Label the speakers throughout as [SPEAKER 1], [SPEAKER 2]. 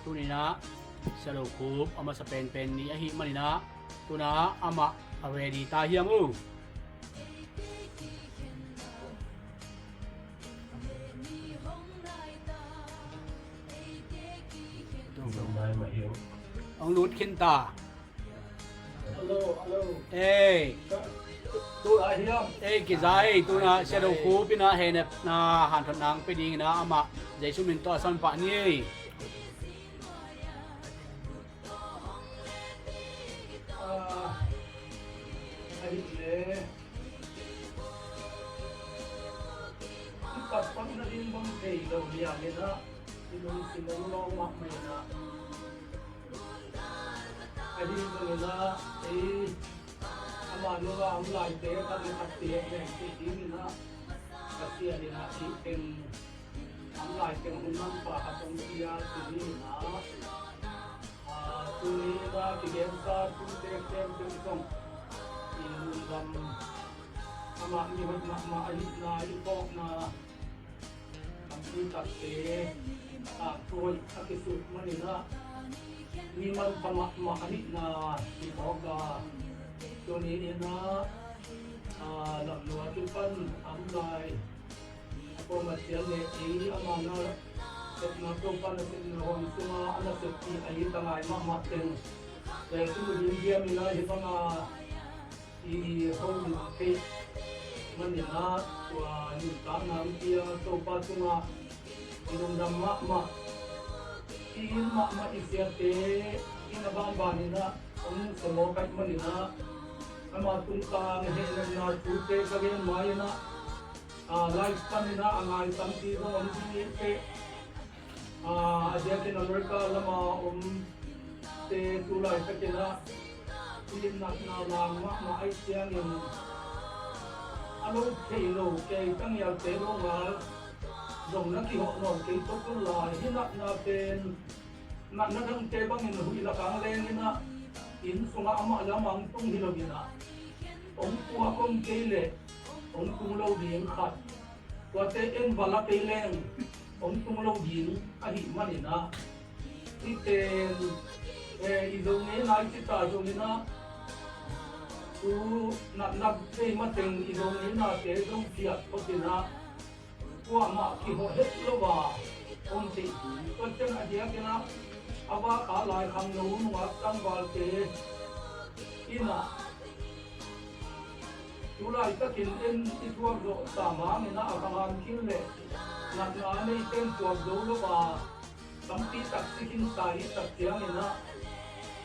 [SPEAKER 1] tu ni na salo kup ama sa pen ni ahi manina tu na ama ready ta hiam u ông lút khin ta ê ê cái giải tu na xe đầu cú pina hè nè na hàn thuận nang pe đi na ama giải số mình to san pa ni
[SPEAKER 2] Các bạn đã đến bằng thầy đầu nhà mình đó thì mình xin lo mặc mình đó cái đi mình đó thì mà nó vào lại tế các cái tập tiền này thì mình đó các tiền thì là chỉ tiền lại tiền một năm và trong kia thì mình đó tôi là cái game sa tôi tem trong thì mình làm mà như vậy mà anh là đi bóc màคือตัดเตะตัวอักษรมันนี่นะมีมันธรรมะมหานินาที่บอกว่าตัวนี้เนี่ยนะหลับหลัวจุปันอันใดพอมาเสียเลยอีอามานะเสร็จมาจุปันเป็นหงสุมาอันนั้นสุดที่อายุตั้งไงมาเต็มแต่ที่มันยิ่งเยี่ยมนี่นะที่ฟังที่เขาเตะมันเนี่ยนะตัวนี่ตามน้ำเที่ยวตัวปัจจุบันที่ลงดำมะที่มะอีเสียเตที่นบ้านบ้านนี่นะผมสมองกันมันนี่นะมาตุ้งกางเห็นนะจุดเตะกันเองไม่นะไลฟ์กันนี่นะงานตั้งที่ตรงนี้เตะเดี๋ยวที่อเมริกาละมาเตะตุลาสักนะที่นักนาลางมาไอเสียงยังalo thì lô cái tăng nhà tế lô mà dùng nó kỳ họ nổi cái tốt cũng là hiện nặng là tên nặng nó đang tế bằng hình hủy là càng lên như na in xuống ngã mà là mang tung hi lâu na ông qua công cây lệ ông tung lâu điện khát qua tế em vào là cây lên ông tung lâu điện cái gì mà na cái tên dùng này này chỉ ta dùng này na nạp cái mà tình idong ini na cái dong fiat có thể na qua mà khi họ hết lâu vào ông thì có chân là gì cái na ava cả lại hàng nấu mà tăng vào cái ina tu lại các kinh em ít thuốc rồi ta mà mình na hàng hàng kinh lệ nạp na này tên thuốc rồi lâu vào tấm tí tắc sĩ kinh tài tắc tiếng mình na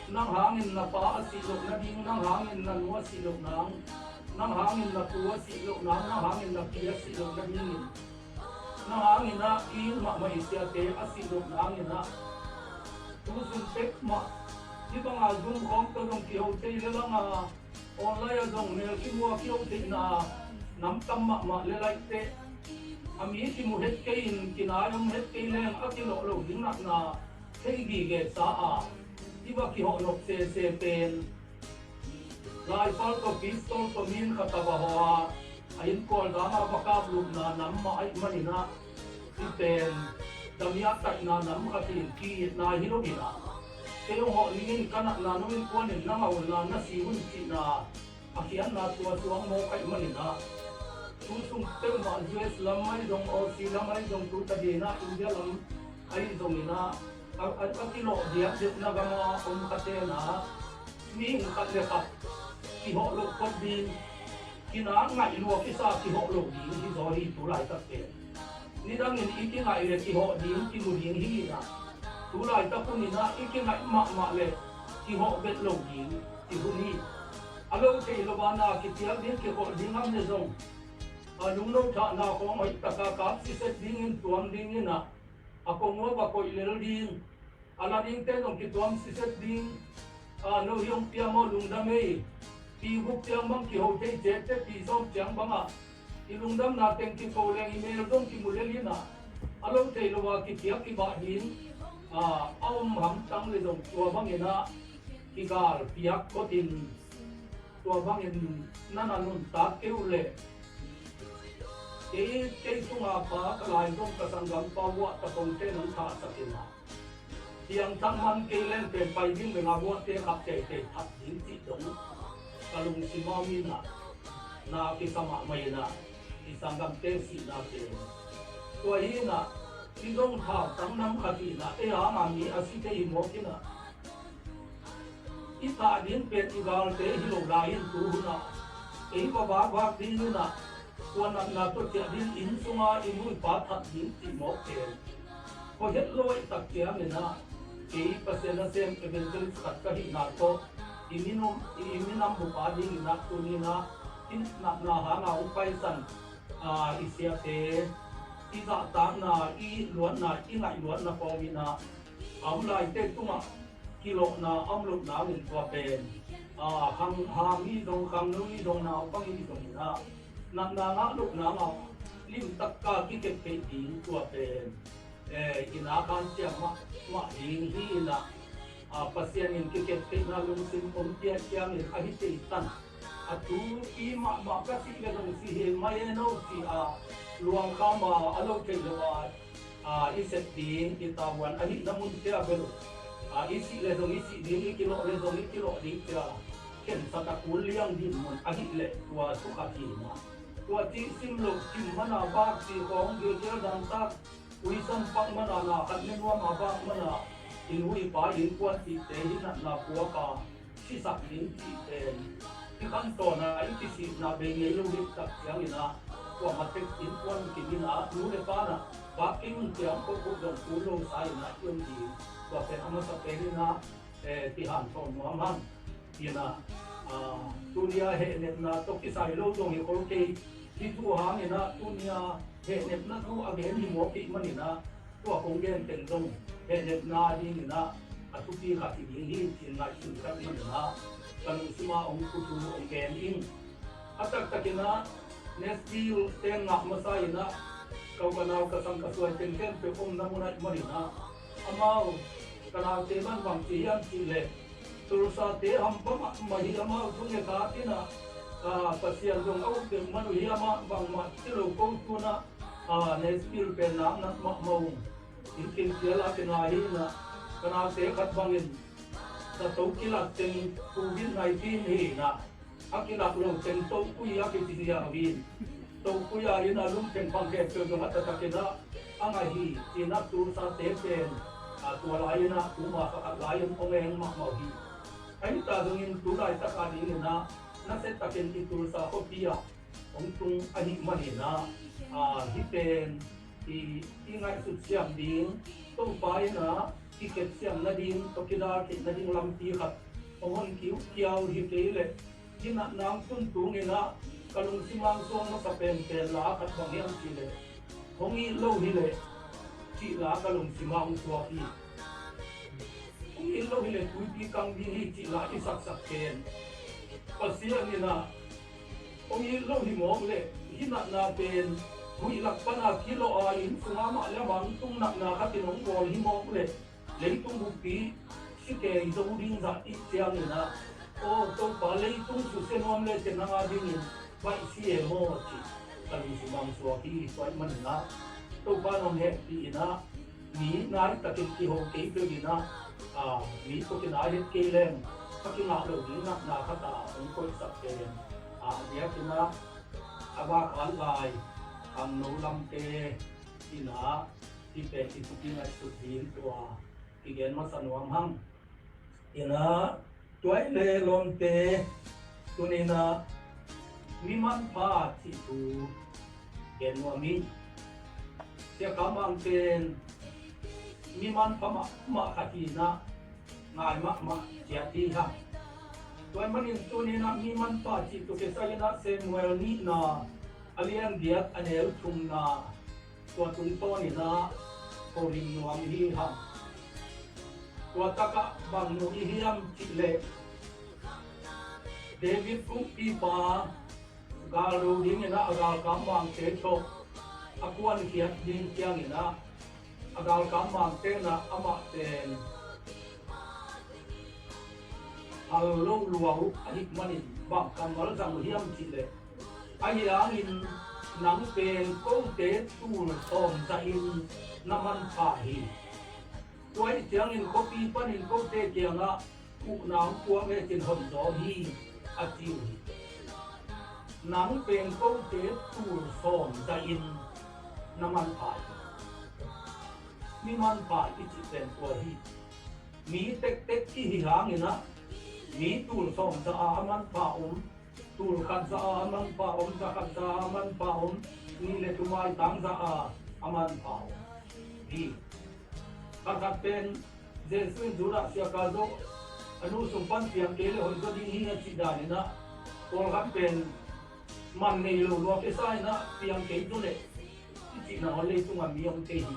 [SPEAKER 2] nang hangin na pa silok na ding nang hangin na nuwa silok nang hangin na tuwa silok nang hangin na pia silok na ding nang hangin na il ma ma isya te asilok nang na tu sun tek ma di ba nga dung khong to dong ki ho te le lang online dong ne ki mo ki ho te na nam tam ma le lai te ami ki mu het ke in kinayam het ke le a ki lo lo ding na thei gi ge saที่ว่าที่họ nộp xeเป็นลายฟอลก็พิสตอลก็มีนขัตบะหัวไอ้คนร้านอาบกาบลูกน้ำมาไอ้มันนี่นะที่เป็นดำยาตัดน้ำขัดที่กีนายฮิโรบินะเที่ยวhọลิงกันน้ำนุ่มคนนี่น้ำเอาน้ำสีหุ่นสีน้ำอาเขียนน้ำตัวสวงโมไอ้มันนี่นะทุกสุ่มเต็มวันยูเอสลำไม่ดงออซีลำไม่ดงตุตะเดีนะอินเดียลำไอ้ดงนี่นะat kilo dia na gama katena ni katleka ki ho lo ko din kina ngai lo ki sa ki ho lo din ki zori tu lai ta ke ni dang ni ki ngai le ki ho din ki mu din hi na tu lai ta ko ni na ki ngai ma le ki ho bet lo din ki hu ni alo ke lo ba na ki tia din ki ho din ham ne zong lung lo tha na ko mai ta ka si set din in tuam din ni na ako mo ba ko ilero din ala ding te dong ki tuam si set din no yong tia mo lung dam ei pi huk tiang bang ki ho te je te pi som tiang bang i lung dam na teng ki ko leng email dong ki mu le na alo te lo wa ki tia ki ba din om ham tang le dong tua bang ina ki gal piak ko tin tua bang in nananun ta ke ule cái sunga pa cái lại dong ka sanggam pa wa ta kong te nang tha sa ina tiang thang man ke len pen pai ding be ngabo te khap te te thap ding ti dong kalung si ma mi na ki sama mai na isangam te si na te to hi na ti dong tha tang nam khati na e a ma mi asi te mo ki na i ta din pe ti gal te hi lo la in tu na e ba ba din na quan na to ti din in sunga in ui pa that din ti mo ke ko het loi tak tia me na e pasena sem evangelist khat ka hi na to iminam bu pa ding na tu ni na in na ha na upai san isia te i za ta na i luan na i ngai luan na ko mi na am lai te tunga kilo na am lu na min ko pen hang ha mi dong khang nu ni dong na pang ni dong na nga lu na ma lim tak ka ki ke pe ding ko pen ina kan tia ma ding hi na pasien in ke pe na lu sim om tia tia mi a hi te tan atu i ma ka si le dong si he mai no si luang ka ma alo ke lo i set ding i ta wan a hi na mun tia belo isi le dong isi ding i kilo le dong i kilo ding tia ken sa ta kul liang din mun a hi le tua su ka ti ma tua ti sim lo tim mana ba si kong ge je dan ta ui sam pak mana na kan men wa ma ba mana in ui pa in kwa ti te hi na kwa ka si sak ding ti te ti kan to na ai ti si na be nge lo ri tak yang ina kwa ma te in kwan ki din a nu le pa na ba king tiang ko ko dong ku lo sai na yong di kwa pe ama sa pe ni na ti han to no man ina dunia he ne na to ki sai lo dong hi ko ke ti tu ha ni na dunia he ne na tu a ge ni mo ki man ni na to kong gen ten dong he ne na di ni na a tu ti kha ti ni hi tin ngai su ka man na kan sima ong ku tu ong gen in atak takina nestil ten ngak masai na kau kanau ka sang ka suai ten ten pe om na muna mari na amau kanau te man bang ti yan ti le tursa te ham pa ma hi amau tu ne ka ti na pasian dong au te manu hi ama bang ma ti lo ko tu na nestil pe na na ma mau in kin ti la te na hi na kanau te khat bangin sa to kila ten COVID-19 hi na akila lo ten to ku ya ke ti ya bin to ku ya ina lum ten pang ke to ha ta ke na anga hi ina tur sa te pen tu la ina tu ma ka la yin ong eng ma ma hi ai ta dong in tu lai ta ka ni na se ta ken ti tur sa ko pia ong tung a hi ma ni na hi pen i ngai su siam ding to pa ina ki ke siam na ding to ki da ki na ding lam ti khat ong kiu kiao hi ke le kina nang tun tung ina kalung simang song ma sa pen la khat bang yang chi le hongi lo hi le chi la kalung simang so hi hongi lo hi le tui pi kang bi hi chi la i sak sak ken pasia ni na hongi lo hi mo le hina na pen hui lak pa na kilo a in sunga ma le bang tung nak na khatin ong bol hi mo le le tung bu pi si ke zo ding za i chiang ni na to pa le tung su se nom le te na nga ding in vai si e mo chi kalung simang so hi swai man na to pa nom he pi na ni na ta kin ki ho ke pe gi na ni to ki na he ke lem ka ki na lo ni na kha ta ong ko sak ke dia ki na aba kan lai ang no lam te ki na ti pe ti tu ki na su din to ki gen ma san wang hang ina tuai le lom te tunina miman pa ti tu gen wa mi sia kamang ten miman pa ma khatina ngai ma sia ti ha tuai manin tunina miman pa ti tu ke sai na Samuel ni na alian diat anel thum na tua tung to ni na ko ring nuam hi ha tua taka bang no hiam chi le David fu pi pa galu ding ina agal kam bang te cho akuan kiat ding kiang ina agal kam bang te na ama ten al lo luau ani manin bang kamal jang hiam chi le ai ang in nang pen ko te tu tom za in naman pa hi tuổi chẳng in copy pan in câu tê kiang á cụ nắng tua nghe trên hồn gió hi à chiu nắng bên câu tê tu sòn ra in naman phải mi man phải ít chỉ tên tua hi mi tek tek ki hi hang ina mi tu sòn ra aman phải tu khăn ra aman phải ra khăn ra aman phải ni le tu mai tang ra aman phải hi các tên Jesu jura sia kazo anu sumpan tiang kele hoi so ding hi chi da ni na ko các tên man nei lo lo ke sai na tiang ke tu le chi na ole tu ngam yong te hi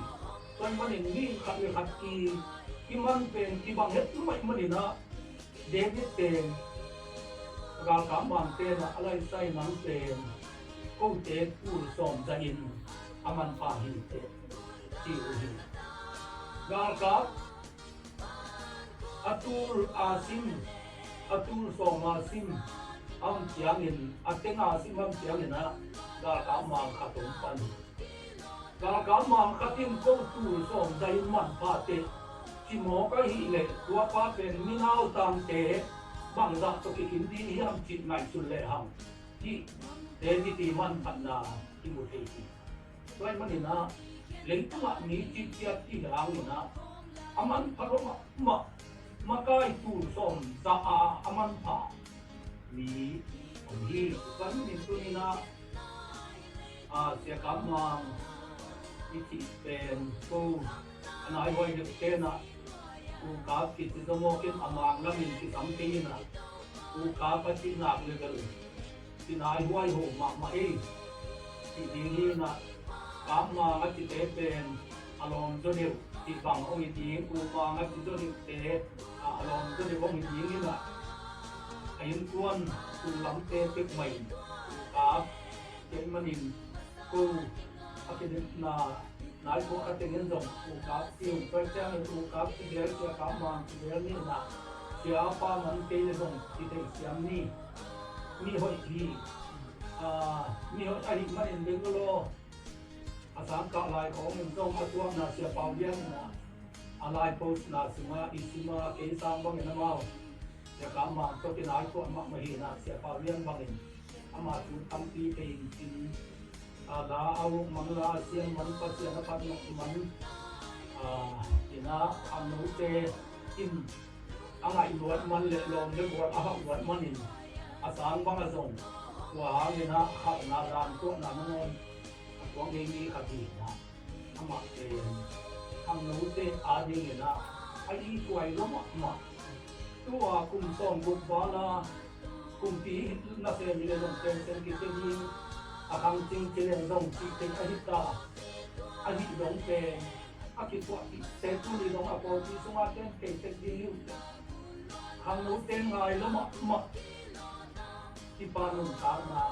[SPEAKER 2] kon man ni khat ki man pen ki bang het mai man na David tên gal kam bang tên na alai sai nang tên ko te tu som za in aman pa hi te chi u hi gal kap atul asim atul som asim am chiang in ateng asim am chiang in na gal kap mang khatum pan gal kap mang khatim ko tu som dai man pa te chi mo ka hi le tua pa pen minau tam te bang da to ki kin di hi am chi ngai sul le ham chi te di ti man phan na ki mu te ki toy man na leng tu ni chi tia ti hang na aman pharo ma kai tu som za aman pha mi om hi kan ni tu ni na sia kam mang chi pen ko anai hoi de te na u ka ki ti do mo kin amang la min ki sam te na u ka pa ti na le gal ti nai hoi ho ma e ti di ni na ka ma ga ti te pen alom do ne ti bang ong ti u ma ga ti do ni te alom do ne ong ti ni na ayin kuan tu lam te te mai ka ke manin ko akin na nai ko atin dong u ka ti u pa chang u ka ti de sia ka ma ti de ni na sia pa man te le dong ti te siam ni mi hoi hi mi hoi ai ma in de lo asam ka lai ko min dong ka tuam na sia pa lian na alai post na sima isima ke sang bang na mau sia ka ma to ki nai ko ma ma hi na sia pa lian bang in ama tu tam ti te in la au mang la sian man pa sian pa no man ina anu te in angai luat man le lom le buat buat man in asang bang azong wa ina khat na ran to na non ko ngi ni kha ti na ama te anu te a ding ina ai tuai lo ma tu a kum som bu ba na kum ti na se mi le long ten sen ki te ni akang ting chile dong chi te ahita ahi dong pe akitwa te tu ni dong apo ti sunga ten ke te di liu hang no ten ngai lo ma ti pa nun ta na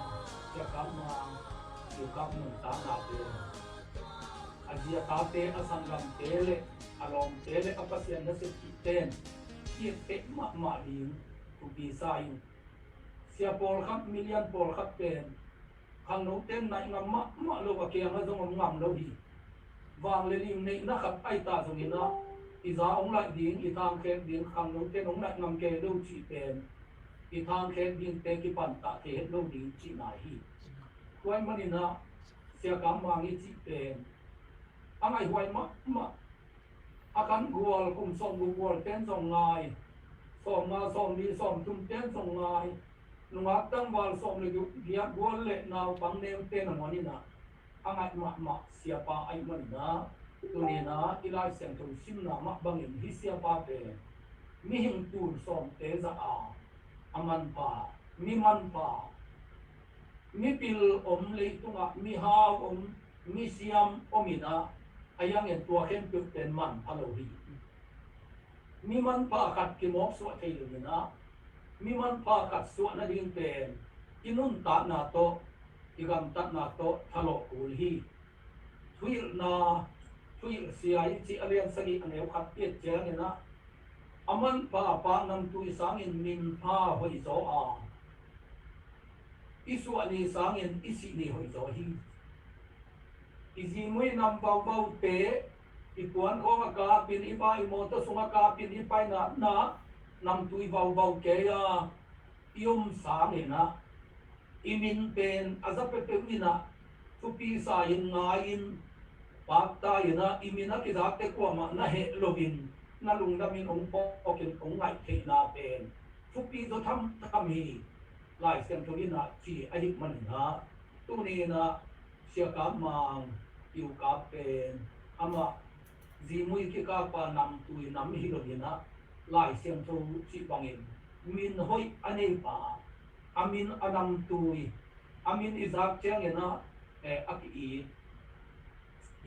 [SPEAKER 2] ya kam na yu kam nun ta na pe ajia ta te asangam tele alom tele apasian na se ti ten ki te ma di tu bi sai sia por khat million por khat pen hang no ten nai ngam ma lo ka ke nga zong ngam lo hi wang le lim nei na khat ai ta zong ina i za ong lai ding i thang khen ding hang no ten ong lai ngam ke lo chi pen i thang khen ding te ki pan ta ke lo ding chi nai hi huai man ina sia kam mang i chi pen angai huai ma akan gual kum som gual ten song ngai som ma som ni som tum ten song ngai nunga tang wal som le dia gol le naw pang nem te na moni na angat ma sia pa ai man na tu ni na ilai sem tu sim na ma bangin hi sia pa te mi hing tu som te za aman pa mi man pa mi pil om le tunga mi ha mi siam omina ayang en tua khem tu ten man alo hi mi man pa khat ki mok so thei le na mi man pa kat suwa na ding pen inun ta na to igam ta na to thalo ul hi thuil sia i chi alian sagi aneu khat pe chang ina aman pa nam tu sang in min pa hoi zo isu ani sang in isi ni hoi zo hi izi mui nam bau te ipuan ko nga pin iba imoto sunga kapin ipay na nam tui bau kaya ium sangina imin pen azapepe mina tupi sa yin ngayin pakta yuna imina kizate ko ma na he lovin na lungdamin pokin ngai the na pen tupi do tham hi lai sem tulina chi adik manina tuni na sia ka mang yu ka pen ama zimui ki ka pa nam tui nam hi lovina lai sem tu chi bangin min hoi anei pa amin anam tui amin izak chang ena aki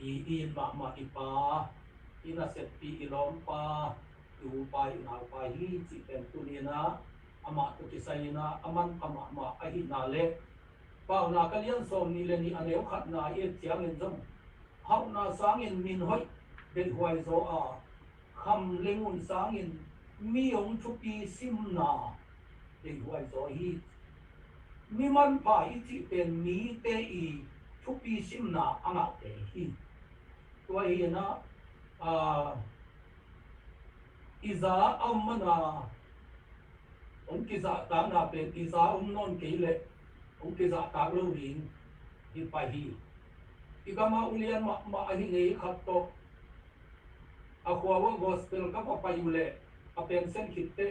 [SPEAKER 2] i ma ipa ina set pi ilom pa tu pa ina pa hi chi pen tu ni na ama tu ki sai na aman ama ma a hi na le pa na kalian som ni le ni aneu khat na ye chiang en jong hau na sang in min hoi den huai zo a kham lengun sang in mi ong chu pi sim na den huai zo hi mi man pa i chi pen mi te i chu pi sim na anga te hi tua hi na iza amana ông kia dạ tám là về iza non kỹ lệ ông kia dạ tám lâu đến đi phải hi ikama ulian ma ahi ngei khat to akwa gospel ka pa payule a pension khitte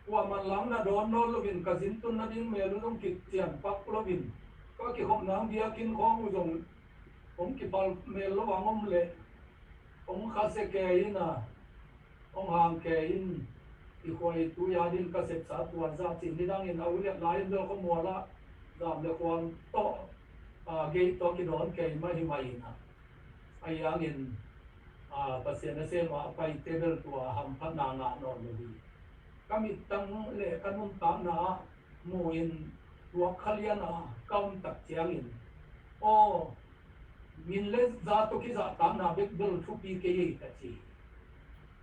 [SPEAKER 2] wa man lam na don no lovin ka zin tun na ding melu dong kit chian pak lovin ka ki hom nang dia kin khong u jong ông ki pal mel lo wangom le ông kha se ke ina ông hang ke in i khoi tu ya din ka se sa tuan za chin ni dang in auliat lai do ko mo la dam le khon to ge to ki don ke ma hi mai na ai yang in pasien na se ma pai table tua ham phan na nga no ni kami tang le kanum tam na mo in tua khalian na kaum tak chiang in o min le za to ki za tam na bek bel thu pi ke ye ta chi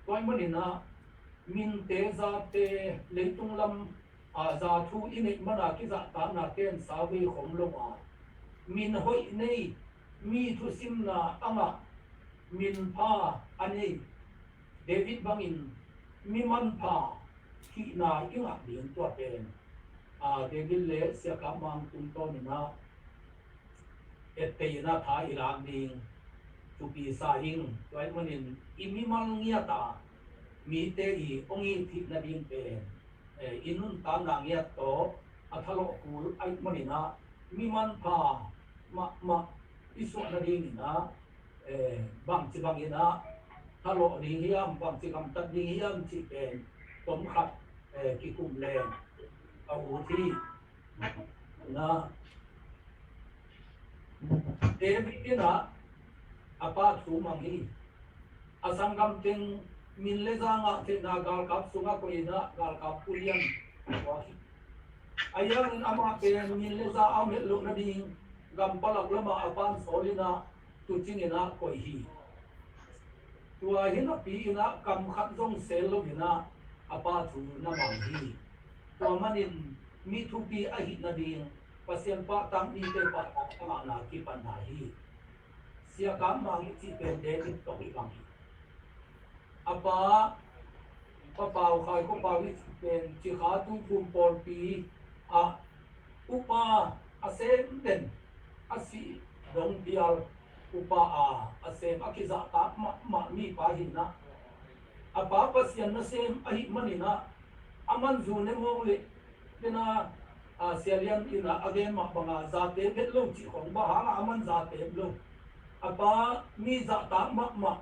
[SPEAKER 2] toy mo ni na min te za te le tung lam za thu in it mana ki za tam na ten sa wi khom lo a min hoi nei mi thu sim na anga min pha ani David bangin mi man pha ki na inga din to ten David le sia ka mang tum to ni na ette na tha ilang ding tu pi sa hing toy manin imi mang ngia ta mi te i ongi thi na ding pe inun ta na ngia to athalo kul ai manina mi man pha ma isu na ding na bang chi bang ina thalo ni hiam bang chi kam tat ni hiam chi pen tom khat ki kum le au thi na David ina apa thu mang hi asangam ting min le zanga te na gal kap sunga ko ina gal kap pulian wa hi ayang ama pe min le za am lu na ding gam palak lama apan solina tu ching ina ko hi tua hina pi ina kam khat jong sel lo ina apa thu na mang hi tua manin mi thu pi a hi na ding pasien pa tang ni te pa ma na ki pan na hi sia kam mang chi pen de ni to hi bang apa pau khai ko pa wi pen chi kha tu phum por pi a upa asem den asi dong bial upa asem akiza ta ma mi pa hi na apa pasien na sem ai manina aman zu ne mo le na sialian ina again ma banga za te betlo chi khong ba ha aman za te lo apa mi za ta ma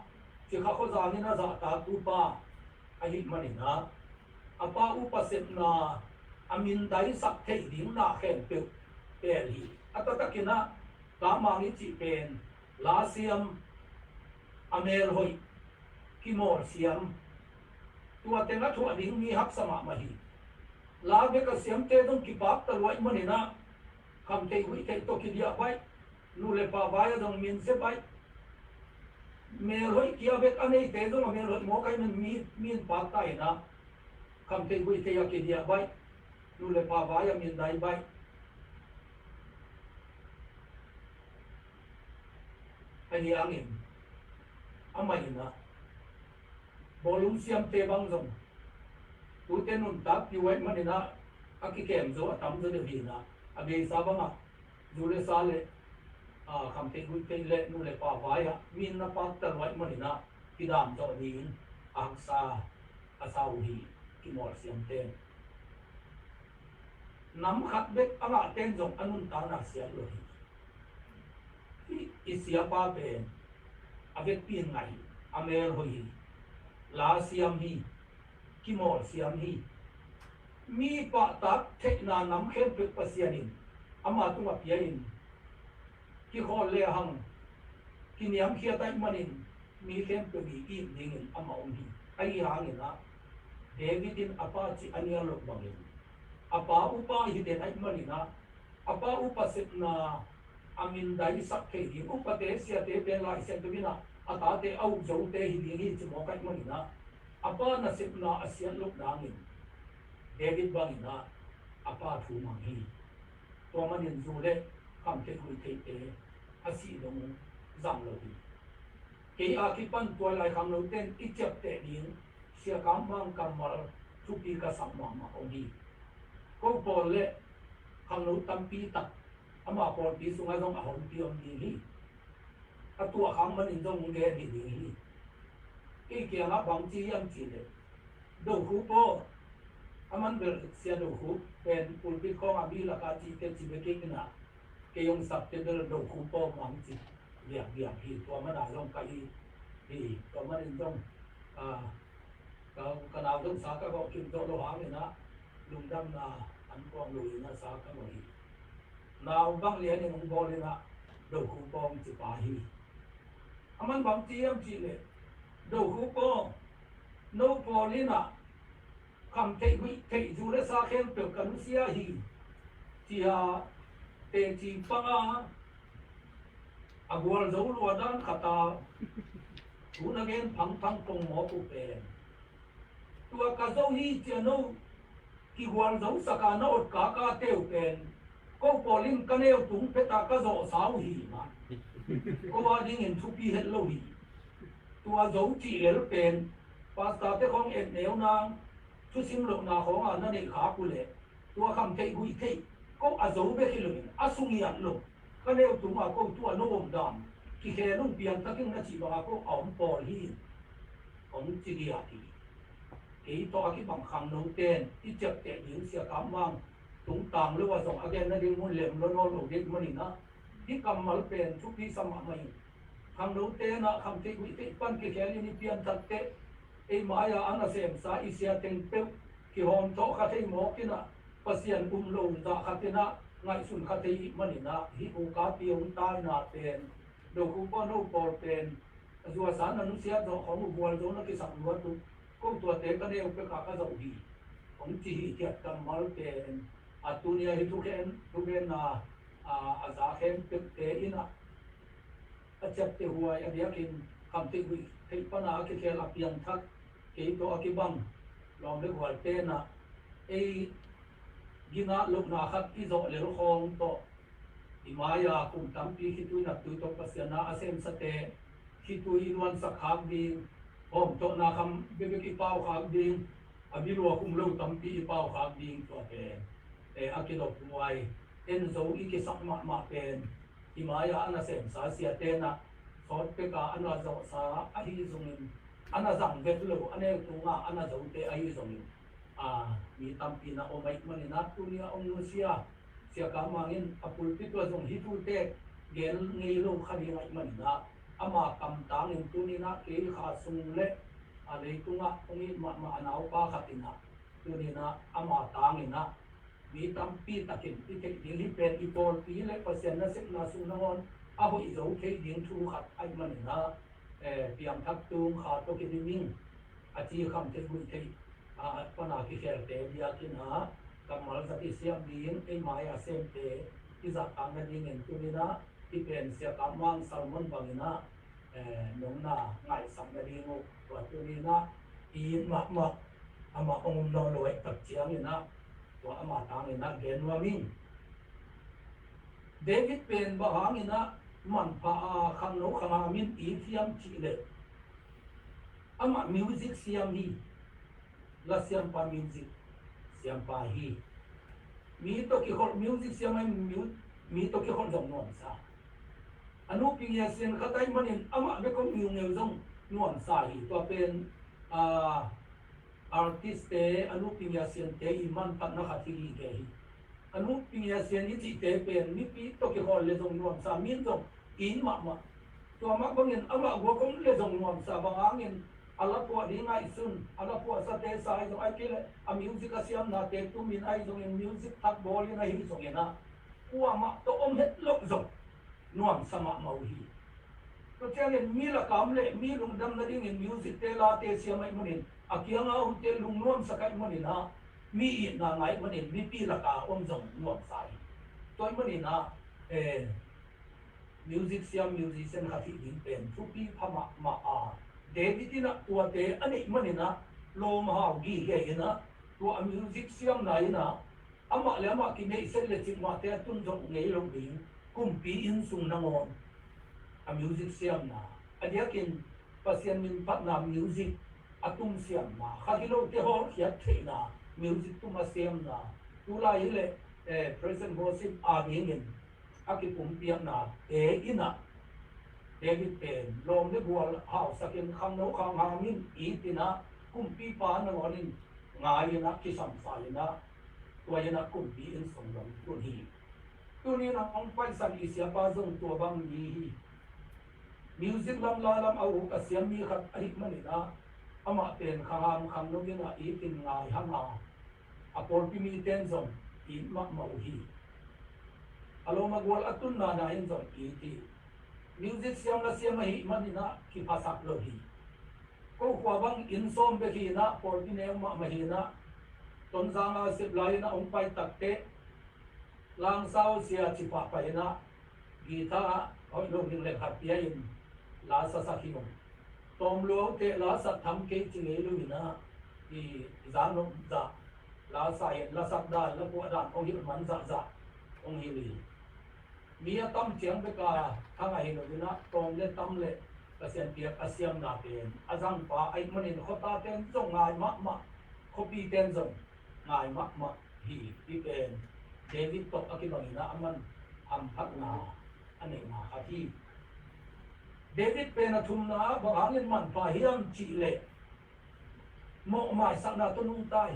[SPEAKER 2] chi kha kho za ni na za ta tu pa ai mani na apa upa set na amin dai sak thei ding na khen pe pe li atata kina ka ma ni chi pen la siam amer hoi ki mor siam tua te na thua ding mi hap sama ma hi la be ka siam te dong ki bak ta loi mani na kham te hui te to ki dia bai nu le pa bai dong min se bai me hoi kia bet anei te dong me hoi mo kai min pa ta ina kham te hui te ya ki dia bai nu le pa bai min dai bai ai angin amai na bolum siam te bang zong tu te nun tak pi wai manina akikem zo atam zo de hina abe sa banga zule sale kham te hui te le nu le pa vaya min na pa tar wai manina kidam zo din ang sa asau hi ki mor siam te nam khat bek anga ten jong anun ta na sia lo hi isia pa ben avek pin ngai amer hoi la siam hi ki mor siam hi mi pa tak thek na nam khen pe pasianin ama tunga piain ki khol le hang ki niam khia tai manin mi khen pe bi in dingin ama om hi ai hangin na Davidin apa chi ania lok bangin apa upa hi den ai manina apa upa sep na amin dai sak ke hi upa te sia te pen lai sen tu bina ata te au zo te hi ding hi chi mo kai manina apa na sep na asian lok dangin David bangina apa thu mang hi to manin zu le kam te hui te te asi dong zam lo hi ke a ki pan to lai kham lo ten i chep te ding sia kam mang kam mal chu pi ka sam ma ma ong hi ko pol le kham lo tam pi tak ama pol pi sunga jong a hom pi om di hi a tua kham man in jong ge di di hi ke ke nga bang chi yam chi le do khu po aman ber sia do khu pen pul pi ko nga bi la ka chi te chi be ke na ke yong sap te do khu po mang chi liak liak hi to ma da jong ka hi to man in jong ka nào trong sa ka ko kim to lo hang na lung dam na an quang lui na sa ka mo hi nào bang lian ni mong bol na do khu pom chi pa hi aman bang ti am chi le do khu po no polina kam te hui te ju le sa khen pe kan sia hi chi ha te chi pa agwal zo lo dan khata tu na gen phang phang pong mo pu pen tua ka zo hi cheno ki huan zo saka na ot ka teu pen ko polin ka neu tung pe ta ka zo sau hi ma ko wa ding in thu pi het lo hi tua zo chi le pen pas ta te khong en neu na chu sim lo na khong a na ni kha ku le tua kham te hui te ko a zo be ki lo a sung yan lo ka neu tung ma ko tua no om dam ki khe lung pian ta king na chi ba ko om pol hi om chi dia ti cái to cái bằng kham nấu tên cái chập tệ những xe cám mang tung tàng lưu vào dòng again nó đi muốn lem nó nổ đi mà đi nó cái cầm mal pen chút đi xăm mày kham nấu tên nó kham tệ quỷ tệ pan cái khéo như pian thật tệ ấy mà ya anh là xem sa ít xe tên tệ cái hòm to khát thấy mỏ cái nè pasien lồng ra khát thế nè ngay xuân khát thấy mà đi nè hi u cá tiêu tai nè tên đồ cũng có nấu bò tên dù sáng nó xe đó có một buồn giống nó cái sẵn luôn tu ko tua te ka ne pe ka zo hi ong chi hi tiat kam mal te atunia hi tu ken na a za khen pe te ina a chap te huai a biakin kam te hui thei pa na ke khel a piang thak ke to a ki bang lom le wal te na e gina lok na khat ki zo le ro khong to imaya kum tam pi hi tu na tu to pasiana asem sa te hi tu inwan sa khak bi om to na kham bebe ki pau khak ding abiro kum lo tam pi pau khak ding to ke e akilo puai en zo I ki sak ma pen imaya ana sem sa sia te na sot pe ka ana zo sa a hi zungin ana zang vet lo ane tu nga ana zo te a hi zungin mi tam pi na o mai mani na tu ni om no sia ka mangin apul pi to zong hi tu te gel ngei lo khali ngai mani na ama kam tang in tu ni na ke kha sung le a le tu nga ong I ma anau pa khatina tu ni na ama tang in na mi tam pi takin pi ke ding hi pen I pol pi le pasien na sik na sung na on a ho I zo ke ding thu khat ai man na piam thak tung kha to ke ni ming a chi kham te gu te pa na ki khel te dia ki na kamal sa ti siam ding e mai a sem te ki za tang na ding en tu ni naที่เป็นเสียกำวังสมนบางนะหนงนาไงสังเกตงูตัวตัวนี้นะอีมาอามาองค์นอนลอยตักเชียงนี่นะตัวอามาทางนี่นะเกณฑ์ว่ามิ่งเดวิดเป็นบ้าหางนี่นะมันพาขังโนขังอามินอีเทียมชีเล ama music siam hi la siam pa music siam pa hi mi to ki hol music siam ai mi to ki hol dong non sa anu ping ya sian khatai manin ama be ko mi ngeu dong non sa hi to pen artist te anu ping ya sian te iman pat na khathi ge hi anu ping ya sian ni chi te pen mi pi to ki hol le dong non sa min dong in ma to ma bangin ama go kom le dong non sa bangangin ala po di ngai sun ala po sa te sai so ai kile a music a siam na te tu min ai so in music tak bol na hi so na kwa ma to om het lok zo nuam sama mau hi to chang mi la kam le mi lung dam na ding in music te la te siam ai manin a kiang a te lung nuam sa kai manin ha mi i na ngai manin mi pi la ka om zo nuam sai toy manin na music siam musician khathi din pen tu pi phama ma a David na tuate ani manina lo mahau gi ge na to a music siam na ina ama le ama ki nei sel le chim ma te tun jong ngei lo ding kum pi in sung na ngon a music siam na adia kin pasien min pat na music atum siam na khagilo te ho khiat the na music tu ma siam na tu la ile present worship a ding aki kum piam na ina David pen lom le bual hau sakin kham no khang hamin itina kumpi pa na ngonin ngai na ki sam sai na tua na kumpi in song dong kun hi tuni na ong pai san isya pa zong tua bang ni music lam la lam au ka siam mi khat arik mani na ama pen kham kham no na itin ngai hanga apor pi mi ten zong in ma mau hi alo magwal atun na na in zong iti music siam la siam hi manina ki phasak lo hi ko kwa bang in som be hi na por bi ne ma hi na ton zanga sip lai na ong pai tak te lang sao sia chi pa pa na gita oi lo ning le khat pia in la sa sa hi tom lo te la sa tham ke chi le lu na i zang no za la sa yen la sak da la po da ong hi man za za ong hi li Mia tam chiang be ka thanga hi lo na tom le tam le ka sian tiak asiam na ten azang pa ai manin khota ten zong ngai ma khopi ten zong ngai ma hi ti ten David to akibang na aman am phak na ane na khathi David pe na thum na bangin man pa hiam chi le mo mai sang na to nung tai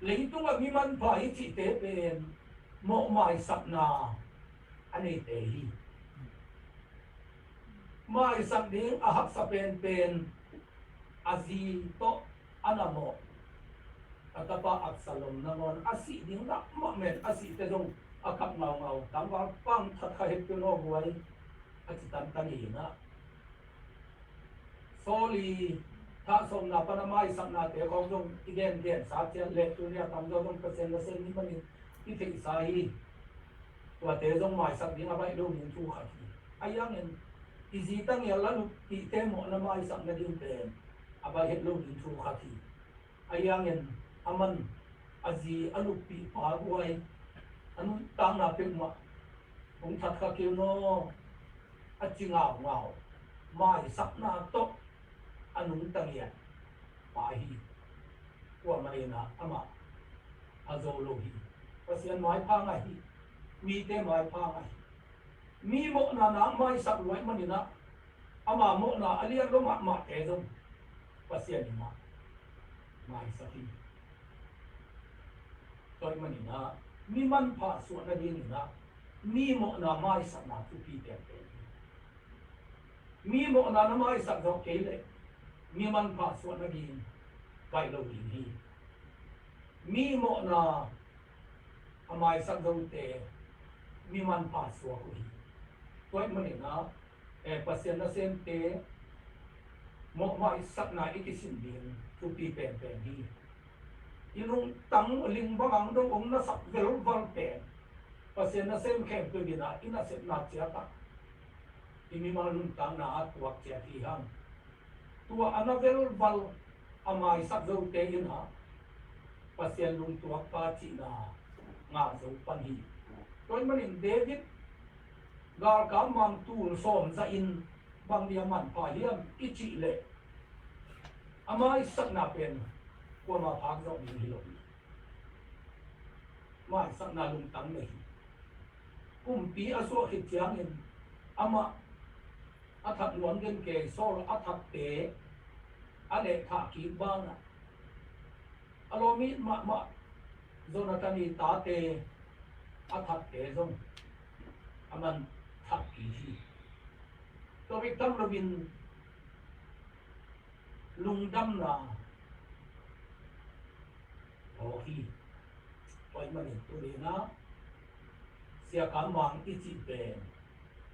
[SPEAKER 2] leitung a mi man pa hi chi te pen mo mai sak na ani te hi mai sak ding a hak sa pen azi to anamo atapa Absalom na ngon asi ding na ma men asi te dong akap ngau tam wa pang that kha hep no buai ati tan tan hi na soli tha som na pa na mai sak na te kong dong igen sa chen le tu ria tam dong ka sen la sen ni mani ti thei sa hi tua te dong mai sak ding abai do min chu kha thi ayang en izi tang ya la lu ti te mo na mai sak na ding pen abai het lo min chu kha thi ayang en aman azi anu pi pa buai anu tang na pe ma ong that kha ke no a chi ngao mai sak na to anu tang ya pa hi kwa mai na ama azo lo hi pasian mai pa ngai hi mi te mai pa ngai mi mo na mai sak loi manina ama mo na alian lo ma te zo pasian ni ma mai sak hi toy manina mi man pa so na din na mi mo na mai sak na tu pi te mi mo na mai sak zo ke le mi man pa so na din kai lo din hi mi mo na amai sak zo te mi man pa so ko hi toy manina pasien na sen te mo mai sak na ikisin din tu pi pen hi inung tang ling bangang dong ong na sak vel val pen pasien na sem khem tu bina ina set na chia ta imi malun tang na tuak chia thi hang tua anavel val amai sak zo te ina pasien lung tuak pa chi na nga zo pan hi toy manin David gar ka mang tu som za in bang dia man pa hiam ichi le ama isak na pen ko ma phak zo ni lo ma isak na lung tang nei kum pi aso khit chiang in ama athak nuam gen ke sol athak te ale tha ki ba na alomi ma zonatani ta te athak te zong aman thak ki hi to vi tam robin lungdam na o hi toy manin tu ni na sia kam mang i chi pe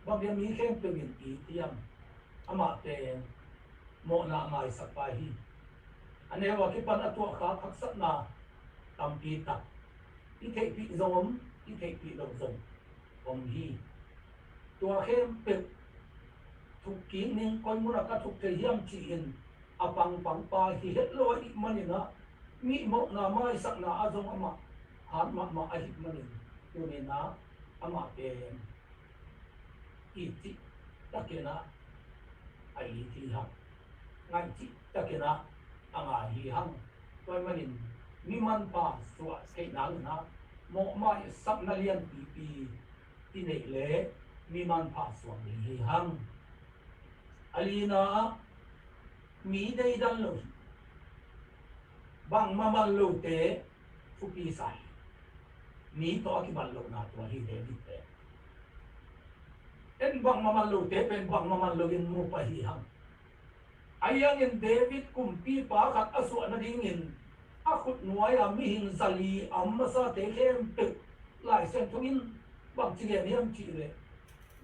[SPEAKER 2] ba bia mi khem pe min i tiam ama te mo na mai sak pa hi ane wa ki pan atwa kha thak sat na tam pi ta i thei pi zom i thei pi lo zom om hi tua khem pe thuk ki ning kon mu na ka thuk te hiam chi in apang pang pa hi het lo i manina mi mo na mai sak na azong ama hat ma a hit manin tu ni na ama pe i ti takena ai ti ha ngai ti takena anga hi hang toy manin mi man pa suwa sei na na mo mai sak na lian pi pi ti nei le mi man pa suwa ni hi hang alina mi dei dan lo bang maman lo te fu pi sai mi to ki ban lo na to hi de ni te en bang maman lo te pen bang maman lo in mu pa hi ham ayang in David kum pi pa khat asu na ding in a khut nuai a mi hin zali am sa te khem pe lai sen thung in bang chi le niam chi le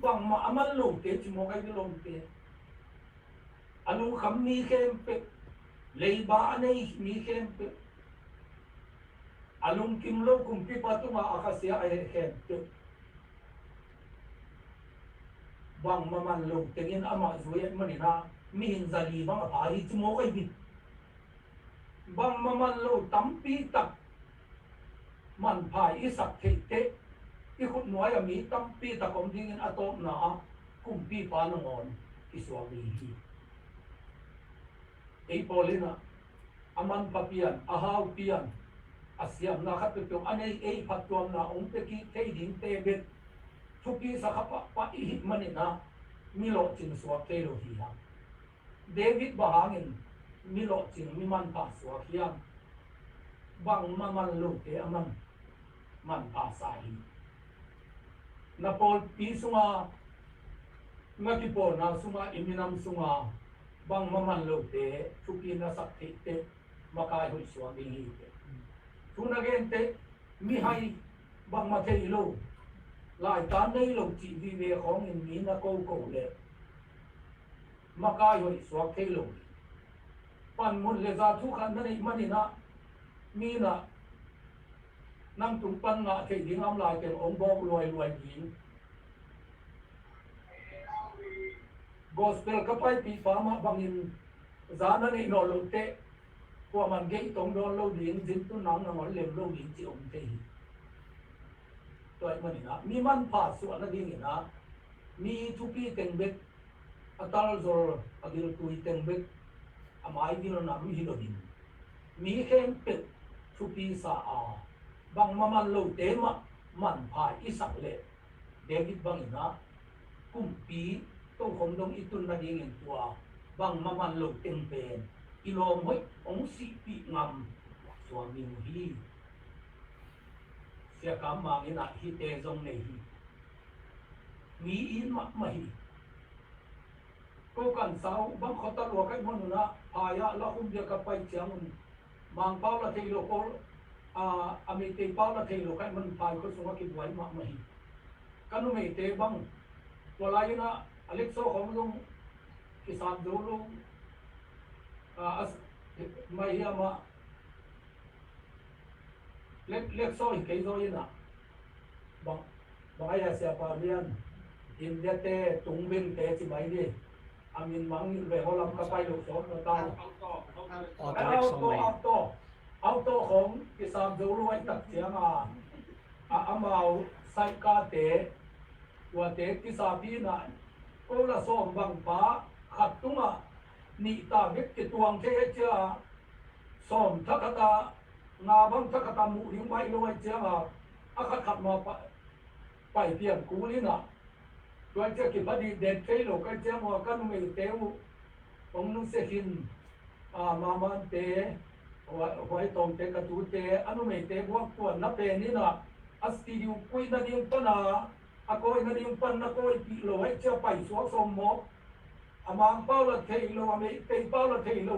[SPEAKER 2] bang ma aman lo te chi mo kai lo te anu kham mi khem pe lei ba nei mi khem pe alung kim lo kum pi pa tu ma akasia ai khem pe bang maman lo tengin ama zuye manina mi hin zali bang a hi chi mo kai bi bang maman lo tampi tak man phai isak thei te i khut nuai a mi tampi tak om ding in atom na kum pi pa no ngon iswami hi ei polina aman papian ahau pian asiam na khat pe anei ei phattuam na ong pe ki thei ding te bet thupi sa khapa pa i hit manina milo chin suwa ke lo hi ha David bahangin milo chin mi man pa suwa hiam bang maman lo te aman man pa sa hi na pol pi sunga ngaki po na sunga iminam sunga bang maman lo te thupi na sak the te makai hoi suwa ding hi te thuna gen te mi hai bang ma thei lo lại ta đây lồng chỉ vì về khó nghìn mỹ là câu cổ lệ mà cái hồi xóa cây lồng phần một lệ ra thu khăn này mà đi na mi là năng tung pan ngã thì tiếng âm lại cái ông bom loài loài gì gospel cái phải bị phá mà bằng in giá nó này nọ lồng tệ qua màn gây tổng đo lâu điện dính tu nắng là món lềm lâu điện chỉ ông tệ toy manina mi man pa su ana ding ina mi thupi tengbek atal zor agil tui tengbek amai din na mi hilodin mi khem pe thupi sa a bang maman lo te ma man phai isak le David bang ina kumpi to khom dong itun na ding in tua bang maman lo teng pen ilom hoi ong si pi ngam swami hi sia kam mang ina hi te zong nei hi mi in ma hi ko kan sau bang khota lo kai mon na aya la hum dia ka pai chiang mang pau la thei lo ko ami te pau la thei lo kai mon pai ko sunga ki buai ma hi kanu me te bang to la ina alexo hom long ki sam do lo as mai ya ma lek so in cái rồi na bằng ai là sẽ pa lian in dia te tung bin te chi mai đi amin mang về ho lam ka pai lo so no ta auto khom ki sam zo lo ai tak chiang amao sai ka te wa te ki sa pi na ko la so bang pa khat tunga นี่ตาเด็กจิตวงเทเจ้าสอมทักตางาบังทักตาหมู่ลิงไว้ลอยเจ้าอาคัดขับมาไปเพียงกูนี่นะตัวเจ้ากิบดีเด็ดเทโลกันเจ้ามากันไม่เตี้ยวองนุเสหินมามันเตะไว้ตรงเตะกระตูเตะอนุไม่เตะพวกตัวนับเป็นนี่นะอัสติดิวคุยนาดิงปนาอากอยนาดิงปันนักอยปีโลให้เจ้าไปสวมสมมกอามังเป้าละเทโลอเมเตเป้าละเทโล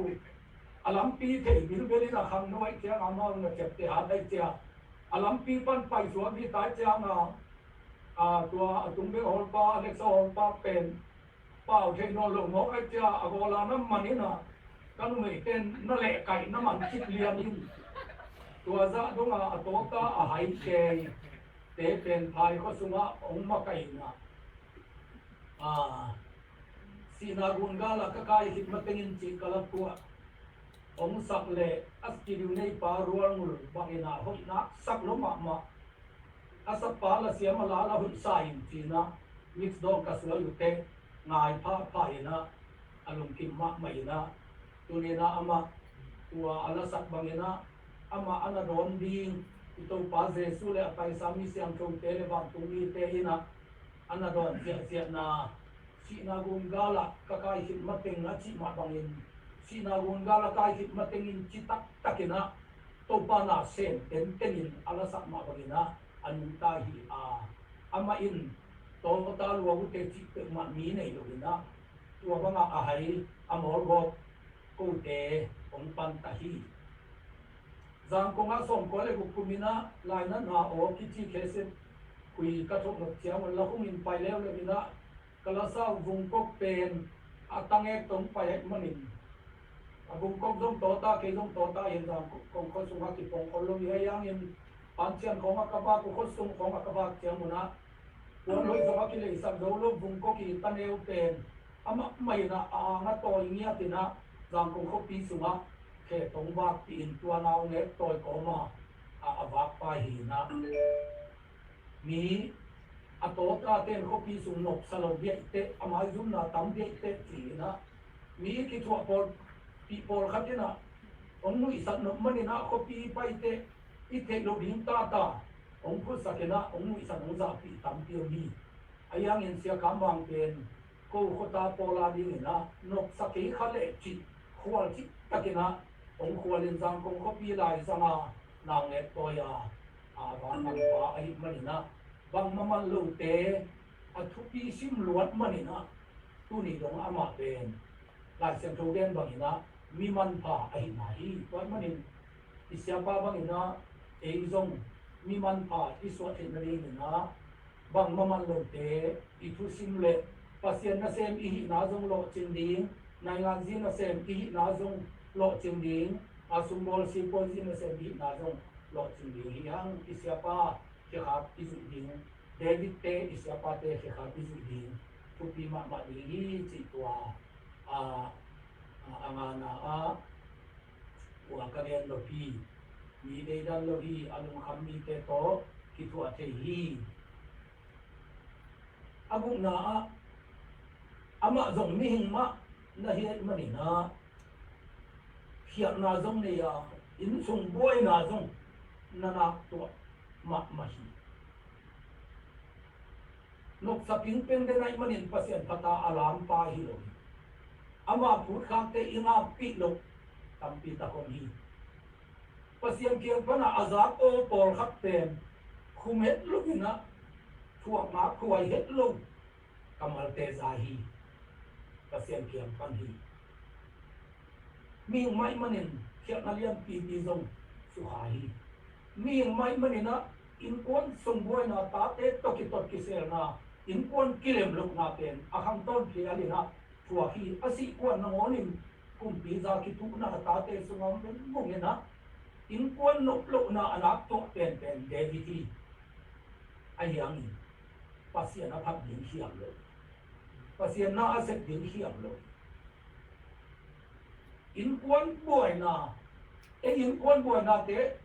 [SPEAKER 2] อาลัมปีเทบิลเบลินะขังน้อยเจ้าอามังเจ็บเตะหาได้เจ้าอาลัมปีปันไปสวมที่ตายเจ้ามาตัวตุงเบลฮอลปาเล็กซ์ฮอลปาเป็นเป้าเทโนโลมกไอ้เจ้าอากอลาน้ำมันนี่นะกันไม่เป็นนั่นแหละไก่น้ำมันคิดเลียนนี่ตัวซะตรงตัวตาหายใจเตะเป็นพายก็สุงะองมาไก่นะสีนากุนกาลกะกายหิมะเตงินจิกะลตัวองสักเลอัสกิริวในปารวงุลบางนาหอยนะสักลมมาอาสปาลเสียมาลาลาหุ่นสายจีนะมิสดองกัสลาอยู่เตงายผ้าผ้านะอารมณ์กิมมะไม่นะตัวนี้นะอามาตัวอาลาสักบางนะอามาอันนั้นโดนดีitu pas Yesus le apa sami siang trong tele bang tungi te ina ana don sia na si na gun gala kakai hit mateng na chi ma bangin si na gun gala kai hit mateng in chi tak takina to pa na sen tenin ala sak ma bangina an ta hi ama in to ta lu gu te chi te ma mi nei lo ina tu ba nga a hai amor go ko te ong pan ta hi zang ko nga som ko le kumina laina na o kichi khese kui ka thok nok chiang la khum in pai lew le bina kala sa vung kok pen atange tong pai manin abung kok dong to ta ke dong to ta yen zang kong ko sunga ki pong ko lo ye yang in panchian ko nga ka ba ko sung ko nga ka ba chiang muna ko lo zo ki le sa do lo vung kok ki taneu pen ama mai na nga to ngia tina zang ko ko pi sunga ke tong bak ti in tua nau nge toy ko ma avak pa hi na mi ato ta ten ko pi sung nok salo biak te amai zum na tam biak te ti na mi ki thua por pi por khatina ong nu isat no mani na ko pi pai te I te lo ring ta ta ong khu sakena ong nu isat ong za pi tam pi mi ayang in sia kambang ten ko khota pola ding na nok sakei khale chi khwal chi takena ông khua lên giang công copy lại sang nàng nghe tôi và nàng bà ấy mà nè bằng mà lâu tế thu pi sim luat mà nè tu ni dong ama ben lại xem thâu đen bằng nè mi man pa ấy này tôi mà nè siapa bằng nè ấy dong mi man pa iswat hết này nè bằng mà lâu tế thu sim lệ pasien na xem ý na dong lo trên đi này ngang gì na xem ý na dong lo ching ding asumbol si polisi na se di na jong lo ching ding yang isiapa ke khat isu ding David te isiapa te ke khat isu ding pupi ma ding chi tua angana wa karian lo pi mi de dan lo hi alung kham mi te to ki tua te hi abung na ama jong mi hing ma na hi ma ni na hiện na giống này in sung boy na giống na to ma hi nok sa ping ping de nai manin pasien pata alam pa hi lo ama phut khang te inga pi lo tam pi ta kon hi pasien kiang pana azab o por khap pen khumet lu na thuak ma khuai het lo kamal te za hi pasien kiang pan hi mi mai manin khiat na liam pi pi zong su hai mi mai manin na in kon song boy na ta te to ki se na in kon kilem luk na pen a kham ton ki ali na thua hi asi kon na ngonin kum pi za ki tu na ta te su ngam pen mong na in kon nok lo na anak to pen David ayang pasien na thap din hiam lo pasien na aset din hiam lo in quân boy na in quân boy na te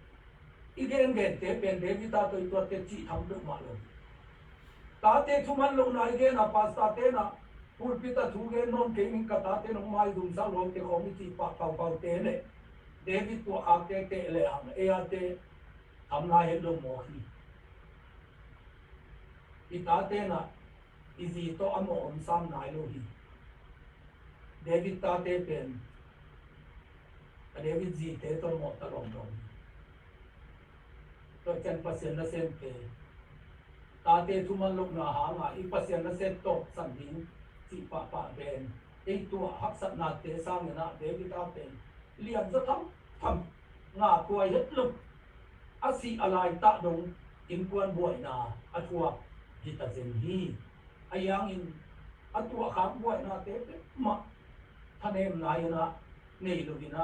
[SPEAKER 2] igen gen te pen David ta tôi te chi tham được mà lo ta te thuman lo na igen na pas ta te na pulpita thu ge non ke min kata te nong mai dum sa lo te khom ti pa pau pau te le David tu a te le ang e a te am na he lo mo hi ita te na izi to amo om sam nai lo hi David ta te pen David zi te to mo ta long dong to chen pasien na sen te ta te thu man lok na ha nga I pasien na sen to san ding chi pa pa ben ei tu hak sat na te sang na David ta pen liam za tham nga tuai het luk asi alai ta dong in kuan buai na atua hita zen hi ayang in atua kham buai na te ma thanem na yana nei lugina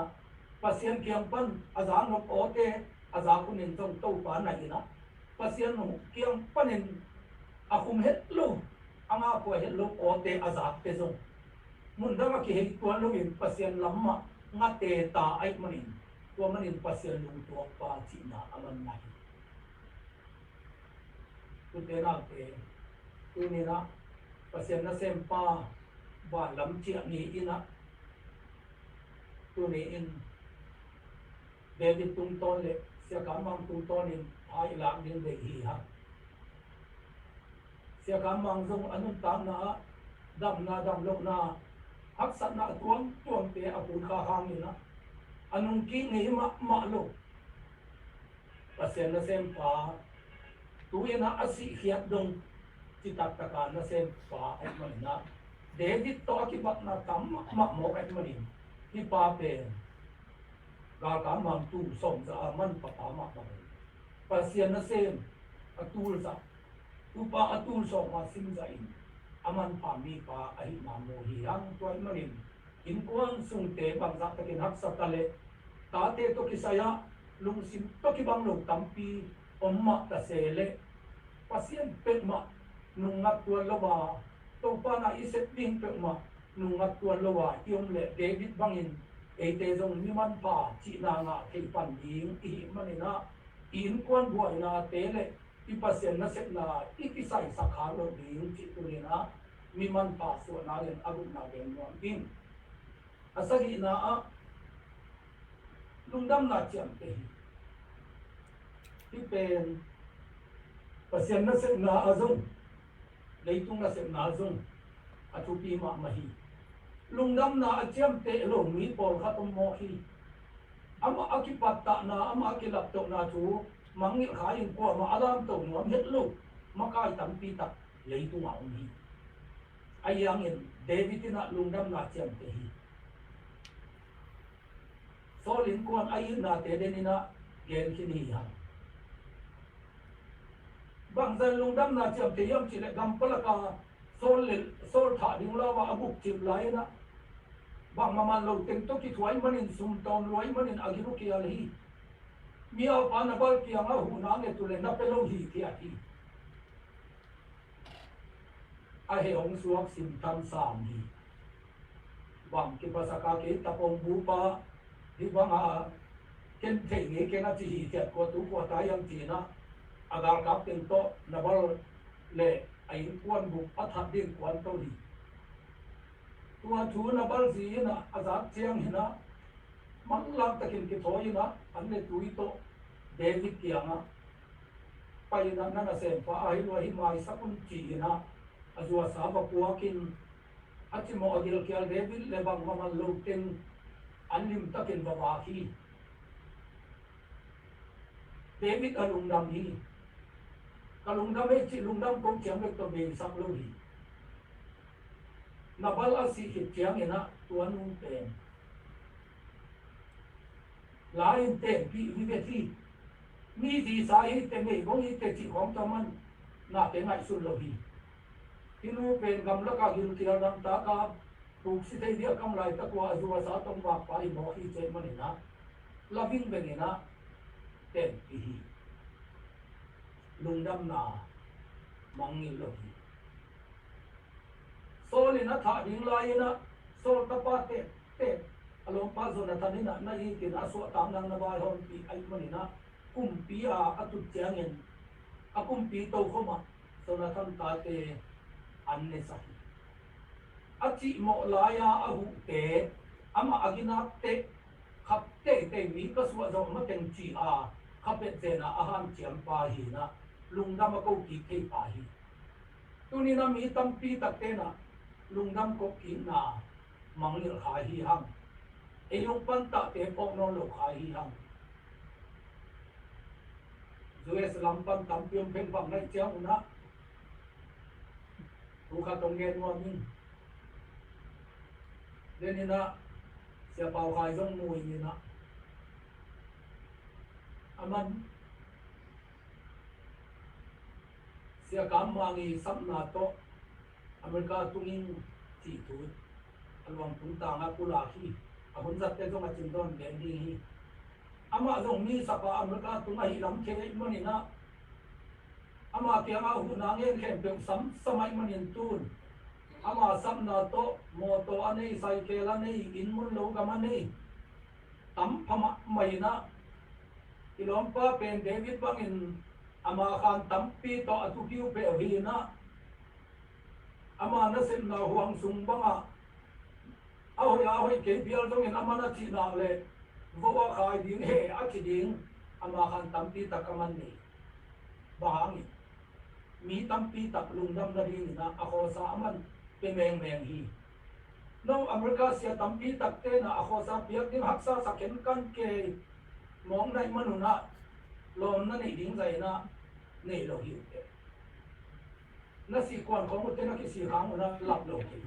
[SPEAKER 2] pasien kiang pan azang nok ote azang kunin tong to pa na ina pasien no kiang panin akum het lu anga ko het lu ote azak te zo mun da ki het tuan lu in pasien lamma ngate ta ai manin tua manin pasien lu tua pa chi na aman nai tu te na te tu ni na pasien na sem pa ba lam chi ni ina tu ni in David tung ton le sia kamang tung ton in ai lang din de hi ha sia kamang zong anun tam na dam lok na hak sat na tuang te apun kha hang ni na anung ki ngi ma lo pasien na sem pa tu ina asi hiat dong ti tak taka na sem pa ai man na David to ki bak na tam ma mo ai man ni hi pa pe ga ka mang tu som za man pa pa ma ba pasien na sem atul za tu pa atul som ma sim za in aman pa mi pa ai ma mo hi ang toy manin in kuang sung te bang za takin hak sa tale ta te to kisaya lung sim to ki bang lo tampi omma ta sele pasien pe ma nung ngat tuan lo ba to pa na iset ding pe ma nung ngat tuan lo wa yom le David bangin e te zong ni man pa chi na nga thei pan ding I manina in kon buai na te le I pasien na set na I ki sai sakha lo ding chi tu ni na mi man pa so na len agu na ben no ding asagi na a lungdam na chiam te Ti pen pasien na set na azung leitung na set na azung atupi ma mahi lungdam na achiam te lo mi pol khatom mo hi ama akipatta na ama akilapto na chu mangil khain ko ma alam to no het lo makai tampi tak leitu ma umi ayang in David na lungdam na achiam te hi solin kon ayin na te denina gen kini ha bangzan lungdam na achiam te yam chile gampala ka sol tha ding la wa abuk chim lai na bang maman lo teng to ki thwai manin sum tom loi manin agiru ki al hi mia pa na bal ki anga hu na ne tu le na pe lo hi ki a hi a he ong suak sim tam sam hi bang ki pasaka ke tapong bu pa hi bang a ken thei nge ke na chi hi te ko tu ko ta yang chi na agar ka teng to na bal le ai kuan bu athat ding kuan to hi tua thu na bal zi na azat chiang hina mang lam takin ki thoi na anne tui to David kianga pai na na sem pa ai lo hi mai sakun chi na azua sa ba puakin achimo agil kial David le bang ma lo ten anlim takin ba ba hi David alungdam hi kalungdam e chi lungdam ko chiang le to be sak lo hi nabal asi hit chiang ina tuan un ten lain ten pi vi ve ti mi di sa hi te me gong hi te chi khom ta man na te ngai sun lo hi tinu pen gam la ka gil kial dam ta ka tu si te dia kam lai ta ko azua sa tong ba pa hi mo hi che man ina loving ben ina ten pi hi lungdam na mangil lo hi sol ina tha ding lai ina sol ta pa te alom pa zo na thanina na hi kin aso tam nang na bai hon pi ai manina kum pi a atut chiangin akum pi to khoma so na tham ta te anne sa achi mo laya ahu te ama agina te khap te mi ka suwa zo ma teng chi a khapet te na ahan chiam pa hi na lungdam ko ki ke pa hi tuni na mi tam pi tak te na lungdam ko ki na mangil kha hi ham e yung pan ta te pok no lo kha hi ham US lampan tampion pheng phang nai chiang na tu kha tong gen mo min den na sia pau khai jong mui ni na aman sia kam mangi sam na to Amerika tungin ti tu alwang tung ta nga pula hi ahun zat te jong a chin don den di hi ama jong mi sapa Amerika tung a hi lam ke mani na ama kya nga hu na nge khem pe sam samai manin tun ama sam na to moto anei cycle anei in mun lo ga mani tam phama mai na ilom pa pen David bangin ama khan tam pi to atu kiu pe hi na ama na sem na huang sung banga ahoy ke bial dong in amana chi na le vo wa khai ding he a chi ding ama khan tam pi takaman ni bahang mi tam pi tak lungdam na ri na ako sa aman pe meng hi no America sia tam pi tak te na ako sa piak ding haksa sa ken kan ke mong nai manuna lom na nei ding zai na nei lo hi te na si kwan ko mo te na ki si khang na lap lo ki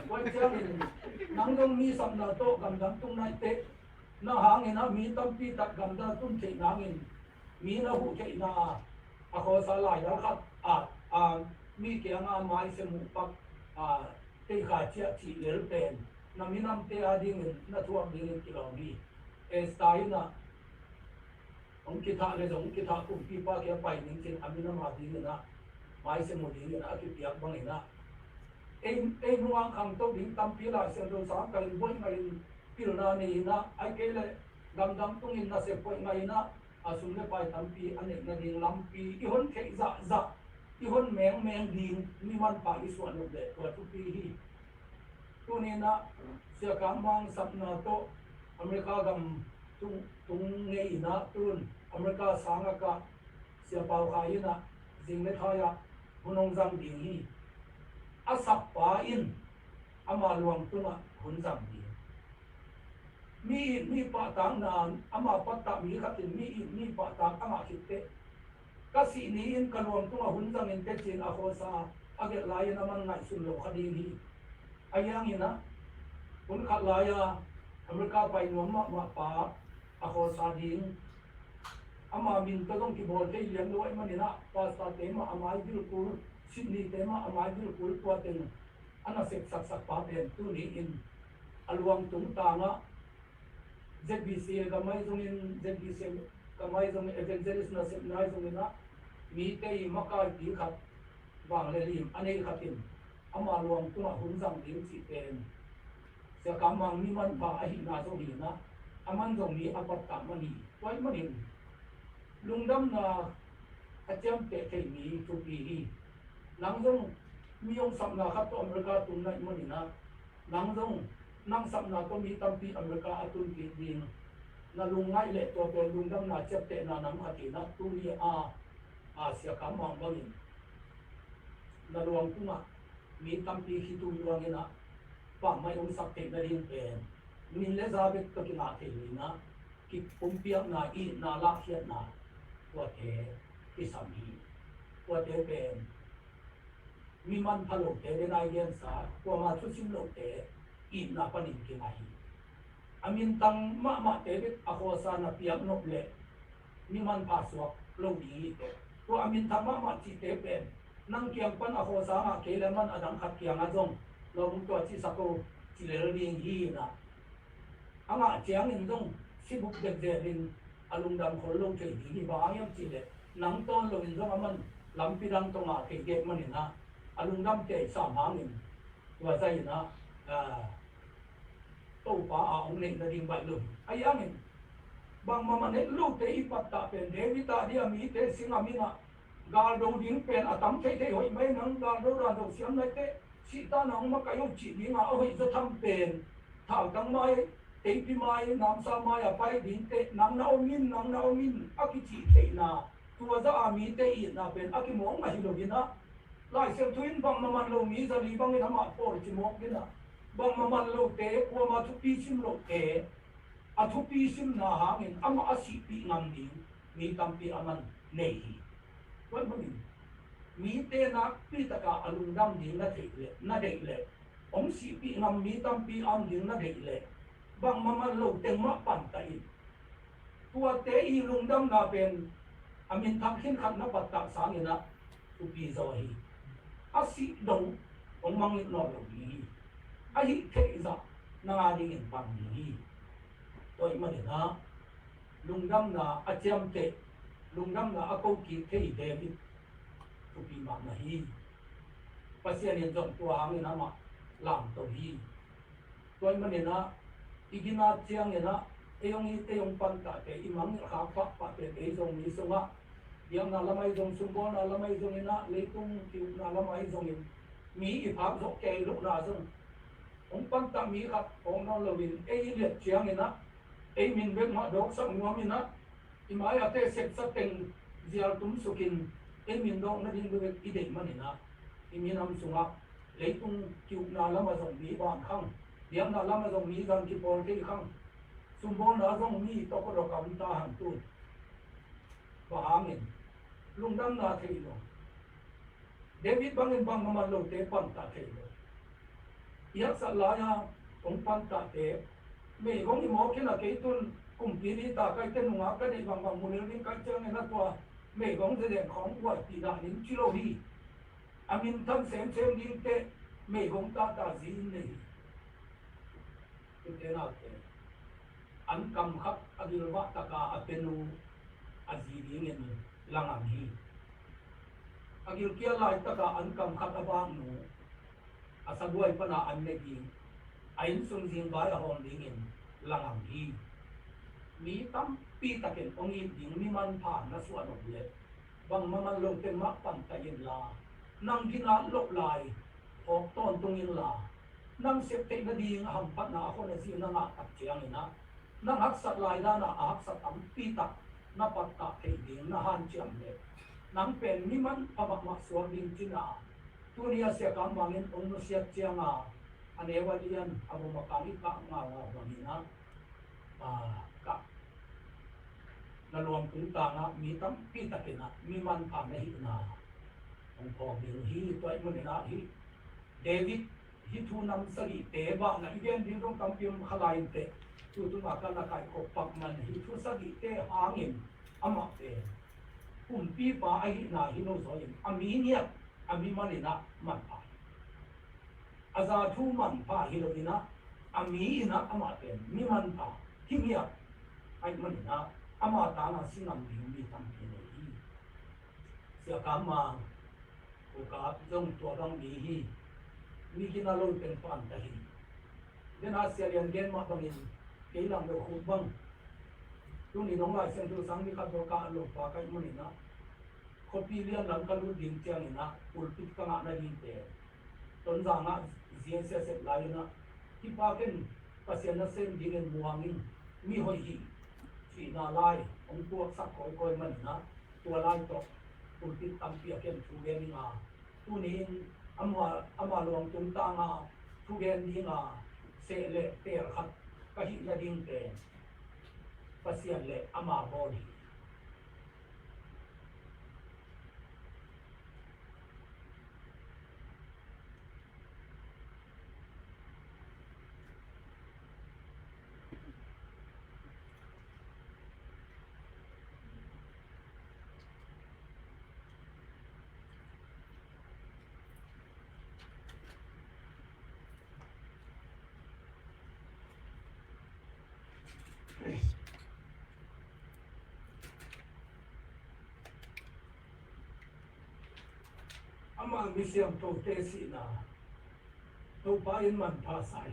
[SPEAKER 2] wai chang in nang dong mi sam na to gam dam tung nai te na hang in na mi tam pi tak gam da tum te nang in mi na hu ke na ako sa lai da khat mi ke nga mai se mu pak te kha chia chi lel pen na mi nam te a ding na thuam ding ki lo mi e stai na ong ki tha le jong ki tha ku pi pa ke pai ning chin amina ma ding na mai se mu ding na ki piak bang na e nuang khang to ding tam pi la se do sa ka boi ngai pil na ni na ai ke le gam dam tung in na se poi ngai na asum le pai tam pi ane na ding lam pi I hon ke za I hon meng ding mi man pa I suan lo de to tu pi hi tu ni na sia kam mang sap na to Amerika gam tung ngei na tun Amerika sanga ka sia pau khai na jing le thaya hunong jam ding hi asap pa in ama luang tunga hun jam ding mi pa tang na ama patta mi khatin mi pa tang ama khitte kasi ni in kalwang tunga hun jam in te chin a khosa age lai na man ngai sun lo khadi hi ayang ina hun khat laya Amerika pai no ma pa a khosa ding ama min ta dong ki bol te lian lo ai manina pasta te ma amai bil kur Sydney te ma amai bil kur to te ana sek sak pa ten tu ni in alwang tung ta nga ZBC ga mai zong in ZBC ga mai zong evangelist na sep nai zong na mi te maka pi khat wang le lim anei khatin ama luang tu hun jang ding chi ten se kamang mi man pa a hi na zo hi na aman zong ni apat ta mani wai manin lungdam na acham te te mi tu pi hi nang zong mi yong sam na khat to America tum na mani na nang zong nang sam na to mi tam pi America atun pi ding na lungai le to pe lungdam na chap te na nam khati na tu ni a sia kamang bangin na luang kuma mi tam pi hi tu luang ina pa mai ong sak te na rin pen min le zabet to ki na te ni na ki pumpiak na I na la khiat na wa te ki sam hi wa te pen mi man phalo te de nai gen sa ko ma chu sim lo te I na panin ki nai amin tang ma te bit a ko sa na piak no le mi man pa suak lo di te to amin tang ma chi te pen nang kiang pan a ko sa ma ke le man adang khat kiang a jong lo mu to chi sa ko chi le ring hi na anga chiang in jong sibuk de de rin alung dam khol lo che hi ba yam chi le nang ton lo in jong aman lam pi dang to ma ke ge man na alung dam te sa ma ngin wa sai na to pa a ong ne na ding bai lo ai ang in bang mama ne lu te I pat ta pen David ta dia mi te singa mi na gal do ding pen atam te te hoi mai nang gal do ran do siam lai te สิตาหนังมาไกยุจินี่มาเอาให้จะทำเป็นถ้าตั้งไม้เต็งพี่ไม้น้ำสาไม้ไปดินเตะนังนาอมินอากิจิเตนาตัวจะอามีเตอินาเป็นอากิมองมาฮิโลกินะไล่เสียงทวินบังมันโลมีจะรีบังในธรรมะโพลจิมองกินะบังมันโลเตะกัวมาทุปีชิมโลเตะอาทุปีชิมนาหางินอามาอาศิปีงามดิงมีตัมปีอามันเนฮีวันนี้มีเตนักปีตะกาอลุงดำดิงนาเด็กเลยนาเด็กเลยองศิปีงามมีตัมปีอามดิงนาเด็กเลยบางมันโลเต็งมะปันไตตัวเตอีลุงดำนาเป็นอามินทักขินขันนับปัตตาสางินะทุปีซอยอาศิดงองมังอินนอลลีอาหิเทซะนาดิงปังลีตัวมันนะลุงดำนาอาเจียมเตลุงดำนาอากูกีเทเดวิดทุปีมานะฮีปัสยานิจงตัวหางินะมาลามตัวฮีตัวมันนะอีกินาเจียงนะเอยงอีเตยงปันตาเตอิมังข้าฟักปะเตเอยงนิสงะยังนาละไม่จงสุบนาละไม่จงนะเลตุงติวนาละไม่จงมีอีภาพสกแกลุนาจงองปันตามีครับองนอลวินเอยเลียเจียงนะเอยมินเบงมาดอกสังงวมินะอิมายาเตเสกสเต็งเจียลตุมสุกินเอยมินดอกนั่นดินเบงอีเดมันนะอิมินำสุงะเลตุงติวนาละมาจงมีบานข้างเดี๋ยวนาละมาจงมีกันที่ปอนที่ข้างสุบนาจงมีตกรกำตาหันตุนบาหางินลุงดำนาเทโลเดวิดบังเงินบังมาโลเตปันตาเทโลยักษ์สลายาองปันตาเตไม่กงอิโมกินาเกตุนกุมปีนี้ตาไกเตนุงากันในบางมุนลิงกันเจอในนัตัวไม่กงแสดงของวัดตีดานินชิโลฮีอามินทั้งเซมดิงเตไม่กงตาจีนนี่เป็นเทนาเตอันกำคับอดิลวัตกาอเปนูอาจีดิงเงินลังอันฮีอากิลเกียลายตกาอันกำคับอบางนูอาศัยปนาอันเนกิงไอ้สุนสิงบายหอนดิงเงินลังอันฮีมีตั้มปีตะเก็นองค์ดิงมีมันผ่านนัสวนอเลยบางมันลงเป็นมักปันตะยินลานั่งกินลาลบลายออกต้นตรงยินลานั่งเสพเตนดีงหัมพันนาคนสินังตักเจียงนะนังหักสัตลายด้านะหักสัตอัมปีตักนับปัตตะเฮดิงนะฮันเจียมเลยนังเป็นมิมันพบักมักสวมดิงจินาตัวนี้เสียกำมังเงินองค์เสียเจียงอ่ะอันเอวดียนอาบุมาการิกะงาวบังนี้นะกับนรวมถึงต่างนะมีตั้งปีตะเกนะมีมันผ่านในหินาองค์พอดิงฮีตัวมันนะฮีเดวิดฮิทูนำสลีเตบะนะอีเวนดิงต้องกำเพียมขลายเตtu tu makan nak kai ko pak man hi thu sa gi te angin ama te kum pi pa ai na hi no so yin ami nia ami man na man pa aza thu man pa hi lo ina ami ina ama te mi man pa hi nia ai man na ama ta na sinam bi mi tam pe ne hi sia ka ma ko ka jong to dang bi hi mi kina lo pen pan ta hi den a sia lian gen ma bangin cái làm được khủng vâng lúc này nó lại xem tôi sáng đi các đồ cả lục và cái món này nó copy liên làm cái lúc điểm trang này nó ulpit cái ngã này đi để tuần giang ngã diễn sẽ lại nó khi ba cái pasien nó xem đi lên mua mình mi hồi gì chỉ là lại ông tua sắc coi mình nó tua lại to ulpit tam pia cái chú gen đi ngà tu này ama luang tung ta ngà chú gen đi ngà sẽ lệ tè khát kahit naging pasyan le ama body ama misiam to tesi na to pain man pa sai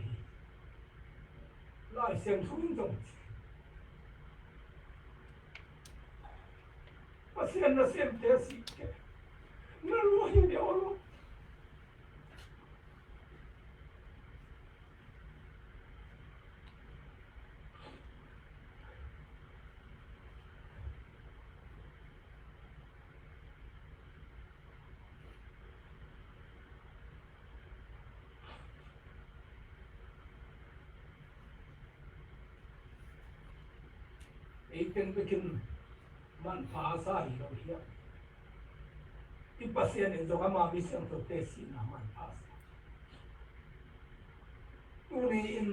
[SPEAKER 2] lai sem thung jong pasien na sem tesi ke na lo hi de olo ten bikin man pa sa hi lo hi ti pasien en zo ma mi siang to te si na man pa sa tu ni in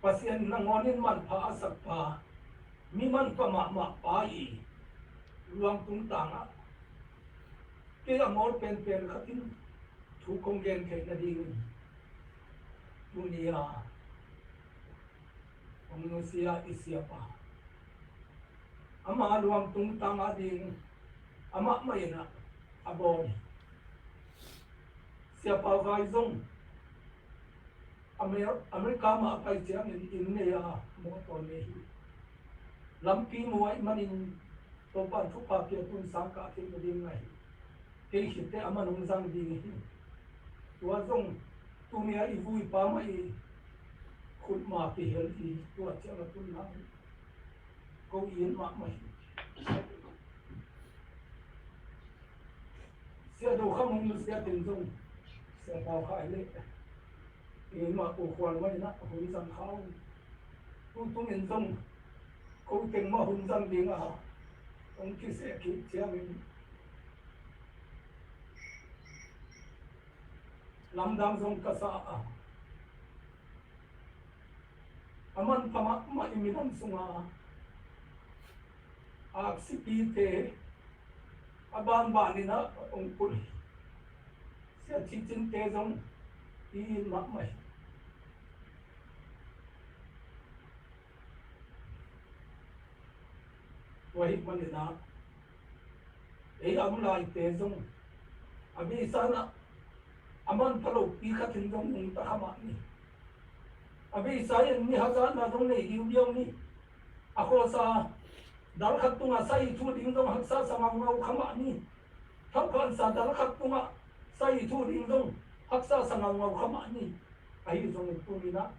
[SPEAKER 2] pasien na ngonin man pa sak pa mi man pa ma pa i luang tung tanga ke amol pen khatin thu kong gen ke na ding tu ni a manusia isia pa ama luang tung tanga ding ama mai na abon siapa vai zong Amerika ma pai chiang in ne a mo to ne lampi moi manin to pan thu pa pia tun sang ka tin ding ngai ke hite ama nong sang ding hi tua zong tu mia i vui pa mai khut ma pi hel hi tua cha la tun na ko yin ma mai sia do kham mu sia tin zong sia pa khai le e ma ko khwan mai na hu sang khao tu tu in zong ko ten ma hun sang ding a ông kia sẽ kịp chia mình làm đam dòng cả xã aman pama ma iminan sunga aksipite aban banina ông kul sẽ chỉ tin te dòng đi mặc mày वही बंदना ए अमलाई तेजों अभी साना अमन फलो पीखा थिंदों उनता हमानी अभी साये नि हजार ना दों ने यूडियों नि अखोसा दल खत्तुंगा साई थू दिंदों हक्सा समांगाव खमानी थपन सा दल खत्तुंगा साई थू दिंदों हक्सा समांगाव खमानी आई जों तुमिना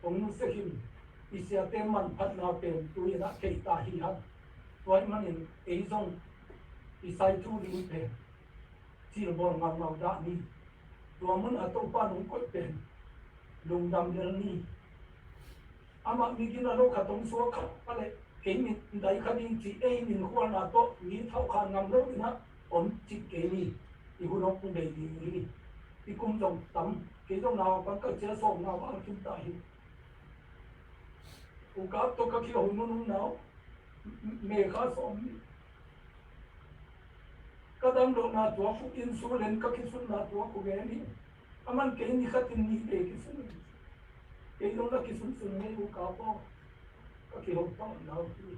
[SPEAKER 2] ओनु सेहिम isia teman pat na pen tu ina ke ta hi ha toy manin ei zong isai tu ling pe sil bor ngam ngau da ni to mun a to pa nong ko pen lung dam del ni ama mi gina lo kha tong so kha pale ke mi dai kha ding chi ei min khwa na to ni thau kha ngam lo ina on chi ke ni i hu no ku dei di ni i kum dong tam ke dong nào con ka che so nào ba kim ta hi o gato ka ki ho nun nào me kha som kadam do na to fu insulin ka ki sun na to ko ge ni aman ke ni khatin ni be ki sun ke no na ki sun sun ne o ka po ka ki ho to na ki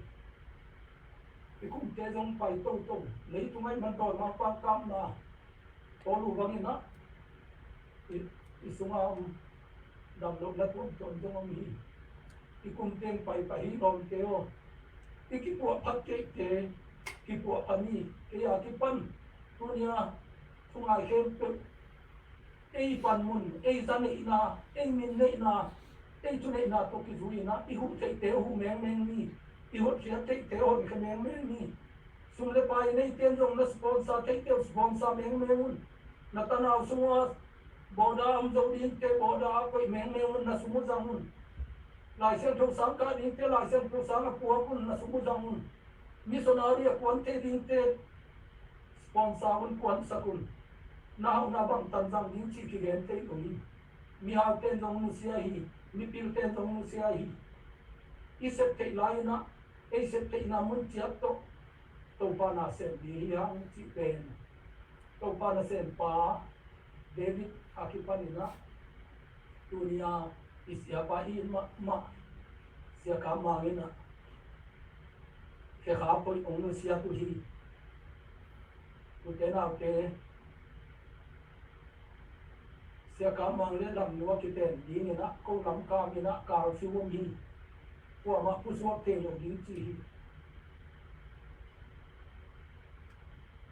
[SPEAKER 2] ki kum te jong pai to to lấy tu mai man to ma pa kam na to lu bang na i sunga dam lo na to jong mi i kum ten pai pa hi ron te o i ki pu phat ke te ki pu ani ke ya ki pan tu nia tu ngai hem pe ei pan mun ei zan nei na ei min nei na ei tu nei na to ki zui na i hu te hu meng meng ni i hu sia te hon ka meng meng ni sum le pai nei ten jong na sponsor te sponsor meng meng na ta na sunga boda am zo din te boda ko meng meng na sumu jang lại xem trong sáng cả đi thế lại xem trong sáng là của quân là số một dòng missionary quân thế đi thế sponsor quân quân sakun nào na bằng tận rằng những chi kỳ đến thế rồi mi hao tên dòng Musia hi mi pil tên dòng Musia hi isep thế lại na isep thế na muốn chiết to pa na xem đi hang chi tên to pa na xem pa David akipanina dunia isia pa in ma sia ka ma ina ke kha poi ong sia tu hi tu te na ke sia ka ma le lam no ki ten di ni na ko lam ka mi na ka fi wo mi ko ma pu so te lo din chi hi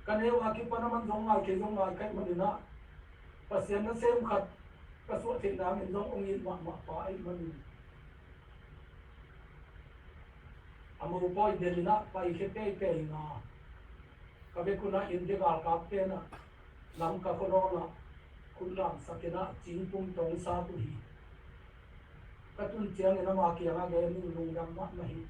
[SPEAKER 2] kaneu akipanaman zong ngai ke zong ngai kai manina pasien na sem khat ka so thing na min zong ongin ma pa ai man amo poi delina pai khete ke na ka be kuna inde gal ka te na lam ka corona kunlam sakena chingpum tong sa tu hi katun chiang ina ma kia nga ge ning lung ram ma hi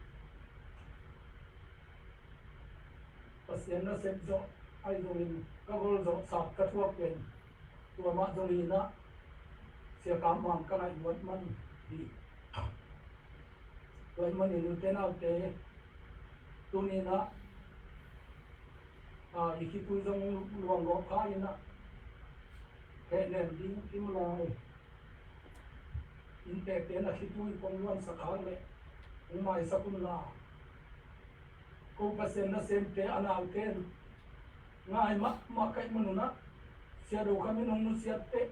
[SPEAKER 2] pasien na sem zo ai zo in ka gol zo sa ka thuak pen tua ma zo ina sia kam mang ka nai wat man hi wat man ni te na te tu ni na ikipui zong luang go kha ina he nen ding kim lai in te te na khitui pong luan sa kha le umai sa kun la ko pasen na sem te anal ken ngai ma kai manuna sia do kami nong sia te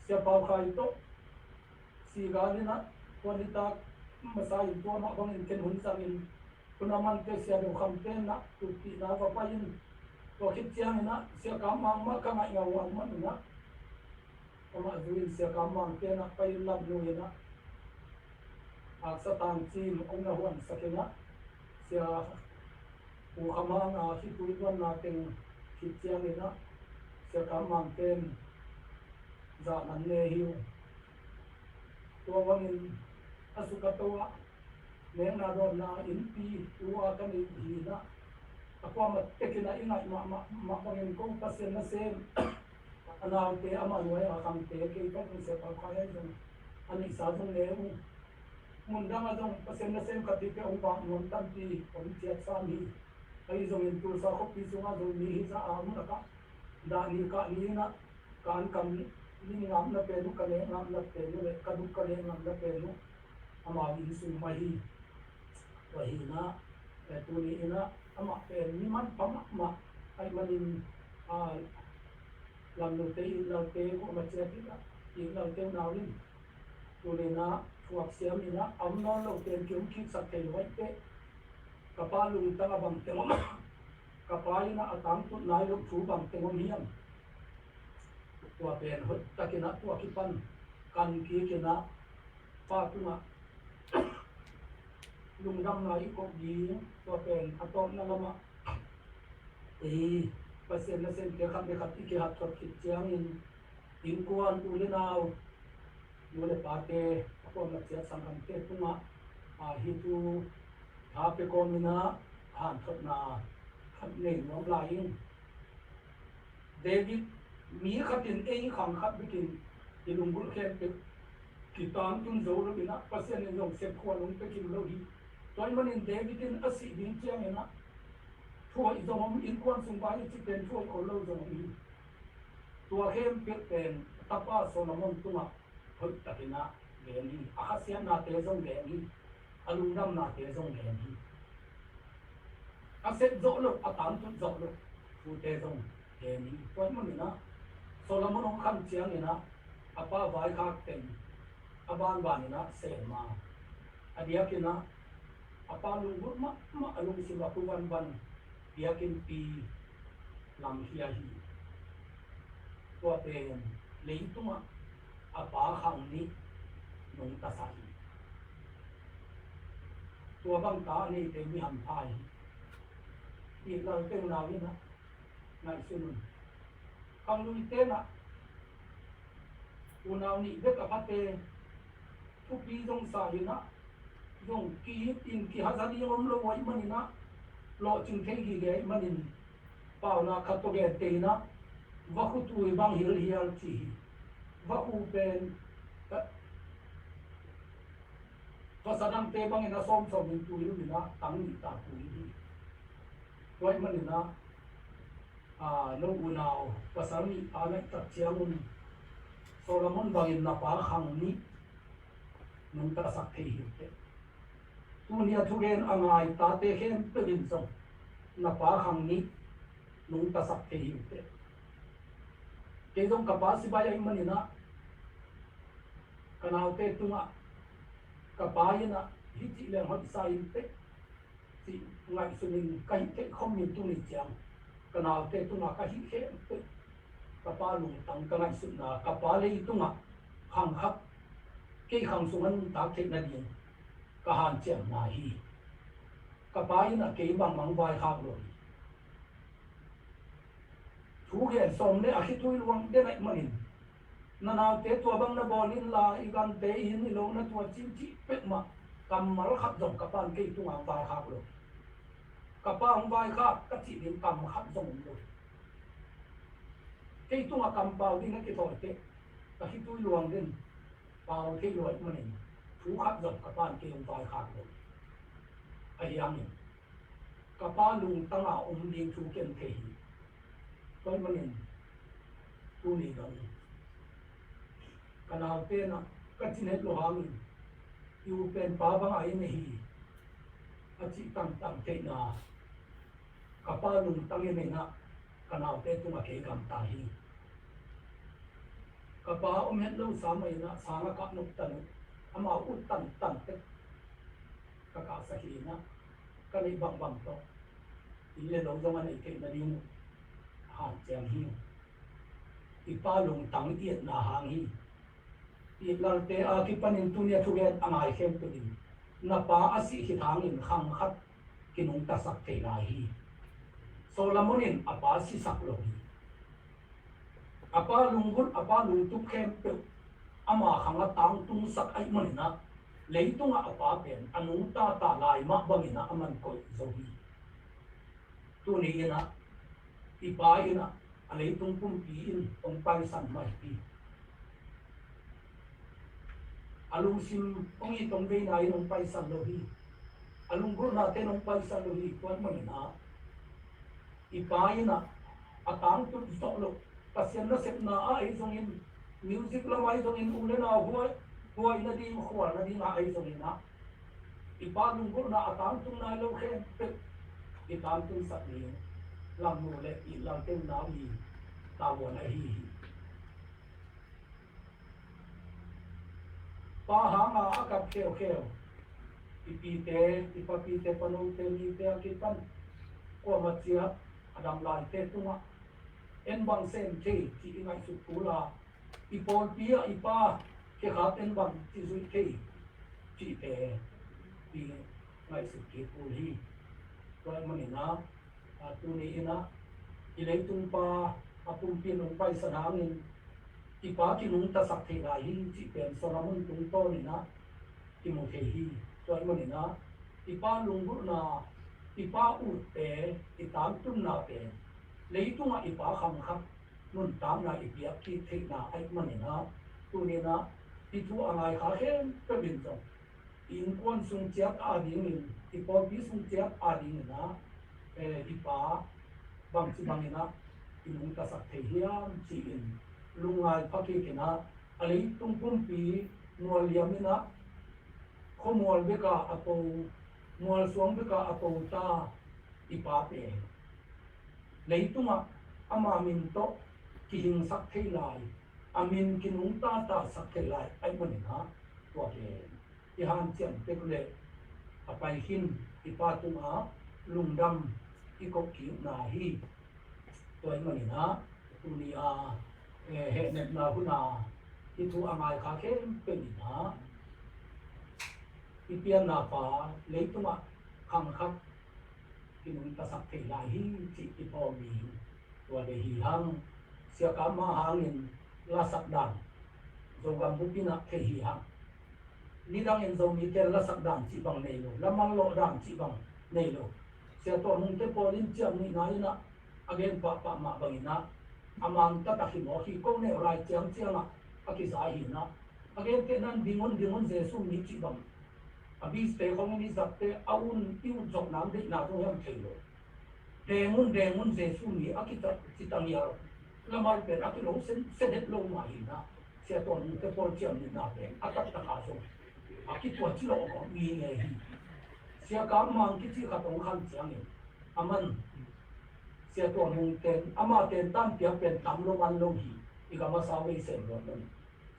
[SPEAKER 2] sia pau khai to si ga ni na wanita masai to ma bang in ken hun sang in kunaman te sia do kham te na tu ti na pa pa in to khit chiang na sia kam ma ka ngai ngawang ma na ama duin sia kam mang te na pa in lam lu na ak sa tang chin ong na huan sakena sia u khama na hi tu wan na teng khit chiang na sia kam mang ten za nan le hiu to wangin asukatawa neng na ron na in pi tua kan hi na akwa ma tekina ingai ma pangin ko pasien na sem anaw te ama nuai a kam te ke pa se pa kha jong ani sa jong le mun dang a jong pasien na sem ka ti pe ong pa mon tan ti om chia sa mi ai jong in tu sa ko pi sunga jong mi hi sa a mu ka da ni ka ni na kan kam ni ngam na pe du ka le ngam na pe du le ka du ka le ngam na pe du ama in su ma hi wa hi na tu ni ina ama pe ni man pa ma ai manin a làm đầu tiên đầu tiên của mình sẽ biết chuyện đầu tiên nào đi tụi này nó hoặc xem thì nó ấm nó đầu tiên chúng khi sạch thì vậy thế cả ba luôn ta bằng tiếng cả ba nó ở tám phút lái lúc chú bằng tiếng hiền tua bền hết ta kia nó tua kia pan căn kia nó ba tu mà dùng năm này có gì tua bền à tôm nó lắm thì pasien na sen ke kham de khat ki hat thot ki chiang in kuan tu le naw nu le pa te ko ma chia sang kan te tu ma a hi tu tha pe ko mi na han thot na khat ne nom la in David mi khatin ei kham khat bikin ilung gul khen pe ki tang tun zo lo bina pasien ne jong se ko lung pe kin lo hi toy manin David in asi din chiang ina thua dòng in quan xung quanh chỉเป็นthuaคนlâu dòng inตัวเข้มเปียกเป็นทับว่าโซโลมอนตัวพึ่งตะกินะเดนี่อาคาเซียนนาเตซงเดนี่อลูนัมนาเตซงเดนี่อาเซตโจลุอาตามตุโจลุฟูเตซงเดนี่ตัวมันนี่นะโซโลมอนของคำเชียงนี่นะอาป้าไว้คาเต็มอาบ้านบ้านนี่นะเสมาอเดียกินะอาป้าลุงบุญมาลุงสิบปุวันวันyakin pi lam hiya hi to pen leituma apa khang ni nong ta sa hi to bang ta ni te mi ham phai ti la te na ni na nai sun kang lu te na u naw ni de ka phate tu pi jong sa hi na jong ki in ki ha za ni om lo wai mani na lo chung thei gi ge manin pau na khat to ge te na va khu tu bang hil hial chi va khu pen va sadam te bang ina som som min tu lu na tang ni ta tu ni toy manin na no u naw pasami ane tak chiamun Solomon bangin na pa khang ni nung ta sak thei hi te tu nia thu gen angai ta te khem pe din song na pa khang ni nung ta sak thei hi te ke jong ka pa si ba ai mani na kanau te tunga ka pa ina hi ti le hot sai te ti ngai sunin kai te khom ni tu ni chang kanau te tunga ka hi khe te ka pa lung tang ka ngai sun na ka pa le tunga khang khap ke khang sungan ta ke na din ka han chem na hi ka pa ina ke bang mang vai khang lo thu ge som le a khi thui luang de nai manin nào te tua bang na bolin la ikan te in ilong na tua chin chi pet ma kamal khat jong kapan ke tu ang vai khak lo kapang vai khak ka chi din kam khat jong lo ke tu nga kam pau din ke thoi te ka hi tu luang din pau ke loi manin thu khat jong kapan ke ang vai khak lo ai yang ni kapa lung tanga ding thu ken the hi toi manin tu ni dong kanal te na ka chinet lo hangin yu pen pa bang ai ne hi achi tang te na kapa lung tangi ne na kanal te tu ma ke kam ta hi kapa het lo sa mai na sa nga ka nuk tan ama ut tan te ka sa hi na ka ni bang to ile lo jong an ke na ding han chang hi ipa lung tang iet na hang hi itlal te a ki panin tunia thugen angai khem tu din na pa asi hi thangin khang khat kinung ta sak te lai hi solamonin apa si sak lo hi apa lungul apa lung tu khem pe ama khanga tang tung sak ai manina leitung apa pen anung ta lai ma bangina aman koi zo hi tu ni ina ipa ina aleitung pum pi in ong pai san mai pi alung sim ongi tong ve na inong pai san lo hi alung gur na te nong pai san lo hi kwan mo na ipai na atang tu so lo pasyan na sep na ai zong in music la mai zong in ule na huwa ina di khwa na di na ai zong ina ipa lung gur na atang tu na lo khe pe itang tu sat ni lam mo le i lam te na wi ta wo na hi pa hanga akap kheo ipite ipapite panong te ni te akipan ko machia adam lai te tunga en bang sem te ti ingai su pula ipol pia ipa ke khat en bang ti su te ti te ti ngai su ki puli ko manina tu ni ina ilei tung pa apum pinong pai sanangin ipa kinung ta sak the lai hi chi pen soramun tung to ni na ki mo the hi to mo ni na ipa lungbu na ipa u te itam tum na pe leitung a ipa kham khap nun tam na ipia ki the na ai mo ni na tu ni na ti thu angai kha hen pe bin to in kon sung chiat a ding in ipo bi sung chiat a ding na ipa bang chi bang na kinung ta sak the hiam chi in lungai phaki kina ali tungpum pi mual yamina khomol beka apo mual suang beka apo ta ipa pe leitunga ama min to ki hing sak thei lai amin kinung ta sak thei lai ai mani na to ke i han chiam te le apai hin ipa tunga lungdam i ko ki na hi to ai mani na tunia he net na huna itu angai kha khem pe ni na ipian na pa leituma khang khap kinung ta sak thei lai hi chi ipo mi to de hi hang sia ka ma hangin la sak dan zo gam bu pina the hi hang ni dang en zo mi te la sak dan chi bang nei lo la mang lo dan chi bang nei lo sia to mung te po lin chiam ni na ina again pa ma bangina amang ta takhi mo hi ko ne rai chiang chiang a ki sai hi na again te nan dingon jesu mi chi bang abi ste khong ni zat te aun tiu jok nam de na to yam thelo dengun jesu mi a ki ta chi tang ya la mar pe a ki lo sen het lo ma hi na sia to ni te por chiam ni na pe a ta ta ka so a ki to chi lo ko mi ne hi sia ka mang ki chi ka tong khan chiang ni aman sia to mung ten ama ten tam pia pen tam lo wan lo hi igama sa we sen lo non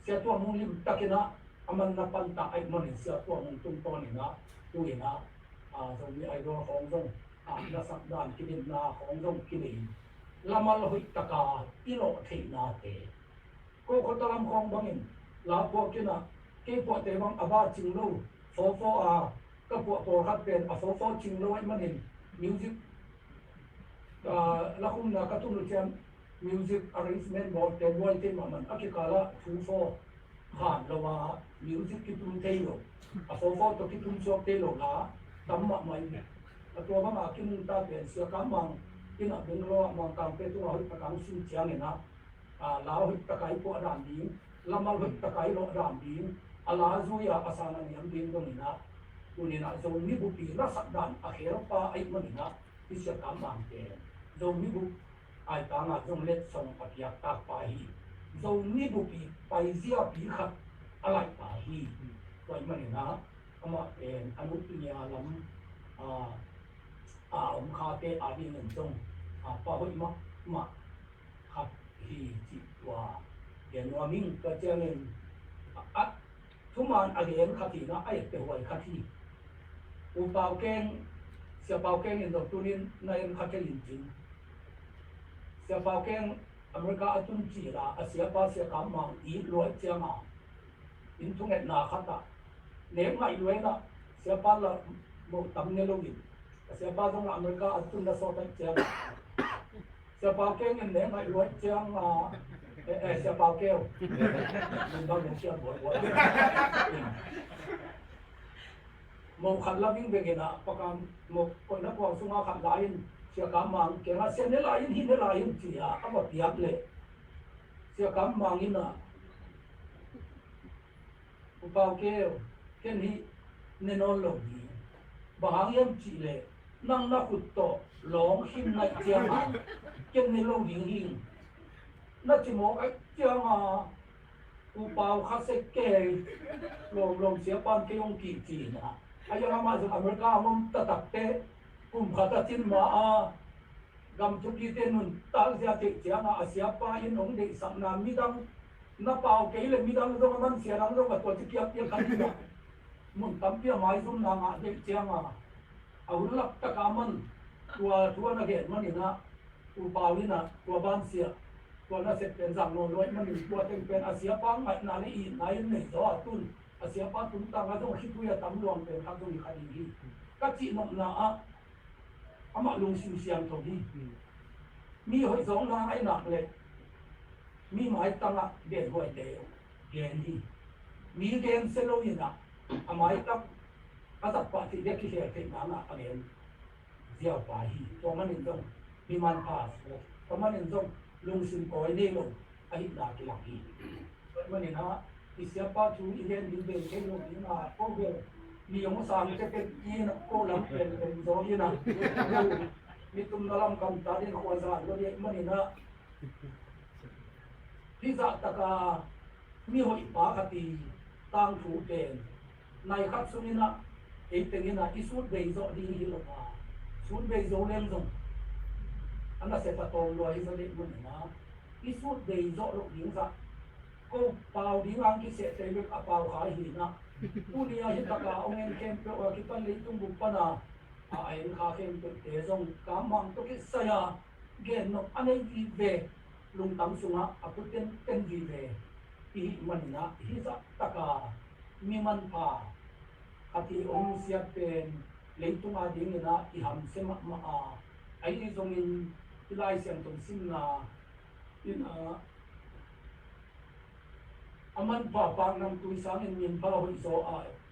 [SPEAKER 2] sia to mung lim takina aman na pan ta ai mon sia to mung tung to ni na tu ina a so mi ai do hong dong a na sak dan ki din na hong dong ki ni lamal hui taka ilo thei na te ko talam khong bangin la po kina ke po te bang aba ching lo fo a ka po khat pen a fo ching lo ai manin music la khum na ka tu lu chan music arrangement board te boy te man akikala 24 han lawa music ki tum te lo a fo to ki tum so te lo la tamma maiตัวก็มากินตาเป็นเสือกำมังกินเป็นรอมังกางเป็นตัวหิตะกังสิ่งเจียงเนี่ยนะลาวหิตะไคพวกด่านดีลำมาหิตะไคโลด่านดีลาซุยาภาษาหนึ่งดีตรงนี้นะตัวนี้นะโซนมีบุปีรักษาด่านอาเขรปาไอ้มันนี่นะที่เสือกำมังเจโซนมีบุไอ้ต่างอ่ะโซนเล็ดส่งปฏิยัติตากไปโซนมีบุปีไปเสียปีขัดอะไรไปตัวมันนี่นะก็มาเป็นอนุปนิยาลำผมคาเตอาดีหนึ่งจงป้าหุ่ยมาขัดฮีจิตว่าเดี๋ยวว่ามิ่งก็จะเล่นทุกมันอะไรเอ็มขัดทีนะไอ้เดี๋ยวไว้ขัดทีอุปาวแกงเสียเปาแกงอย่างตัวนี้ในเอ็มขัดจะลินจริงเสียเปาแกงอเมริกาตุนจีละเสียเปาเสียกำมังอีรวยเจ้ามาอินทุกเอ็ดนาขัดตาเลี้ยงไม่รวยนะเสียเปาละโมตั้มเนลวินsiapa tu nak mereka atun dah sortai jam siapa kau yang ni nak luat jam siapa kau memang mesti buat mau khalah bing begina pakai mau kau nak buat semua khat lain siapa mang kena sen lain hin lain dia apa tiap le siapa mang ini upau kau kini nenon logi bahang cile năng na cụt to lóng hin na chiang à chân ni lâu hình hình na chỉ một cái chiang à u bao khát sẽ kề lồng xía pan cái ông kỳ kỳ nè ai cho mà dùng America mong ta tập té cùng khát ta tin mà gam chụp đi tên mình ta ra thì chiang à xía pa yên ông để sẵn nam mi đăng na bao cái lên mi đăng rồi mà xía đăng rồi mà tôi chỉ kia khát đi mình tắm kia mai dùng nàng à để chiang àเอาลักตะกามันตัวนักเรียนมันนี่นะอุปาวินะตัวบ้านเสียตัวนักเสพเป็นสั่งโน้นด้วยมันนี่ตัวเต็มเป็นอาเซียปังไม่นาลีนายนี่สวัสดุอาเซียปังตุ้งตังอาต้องคิดว่าตำรวจเป็นข้าตัวนี้คดีนี้ก็จีนน่ะอามาลงสิวเสียงตรงนี้มีหอยสองนางไอ้หนักเลยมีหมายตั้งเด่นหอยเดียวเกณฑ์นี้มีเกณฑ์เซโลยินะหมายตั้งอาตัดปะที่เด็กที่เสียเป็นน้ำอะไรเสียไปตัวมันนี่ต้องมีมันพาสตัวมันนี่ต้องลงสินคอยนี่ลงไอ้ดากิลังฮีมันนี่นะที่เสียป้าชูอีเวนต์ดีเบนเทนลงนี่นะพวกเบลมีองศาจะเป็นยีนะโคลำเป็นโซยีนะมีตุ้มนลำกำตาดินควาซาตัวนี้มันนี่นะที่จะตะกามีหอยปากตีตั้งถูเกนในคัดสุนินะไอ้เป็นยังไงที่สุดเบย์โซดีฮิโลมาสุดเบย์โซเล่มส่งอันนั้นเสพตองลอยสลิดมันนะที่สุดเบย์โซลูกหญิงสักก็เป่าดีงามที่เสพเตลึกเป่าขายหินนะผู้นี้อาจจะตะกาเอาเงินเก็บไปว่าคิดปั้นลิตุ้งบุปผาไอ้ข้าเข็มตัวเตะส่งกำมังตัวคิดเสียเกณฑ์นกอันนี้วีเบลุงตำสุงะอาพุทธเป็นวีเบที่มันนะที่สักตะกามีมันพาอาทิองเสียเป็นเลี้ยงตุ้งอาดิงนะที่ทำเสมาไอ้ที่ตรงนี้ที่ไล่เสียงตรงซิมนาที่นะอามันพาปางนำตุยสางเงินมีนพาหุ่ยโซ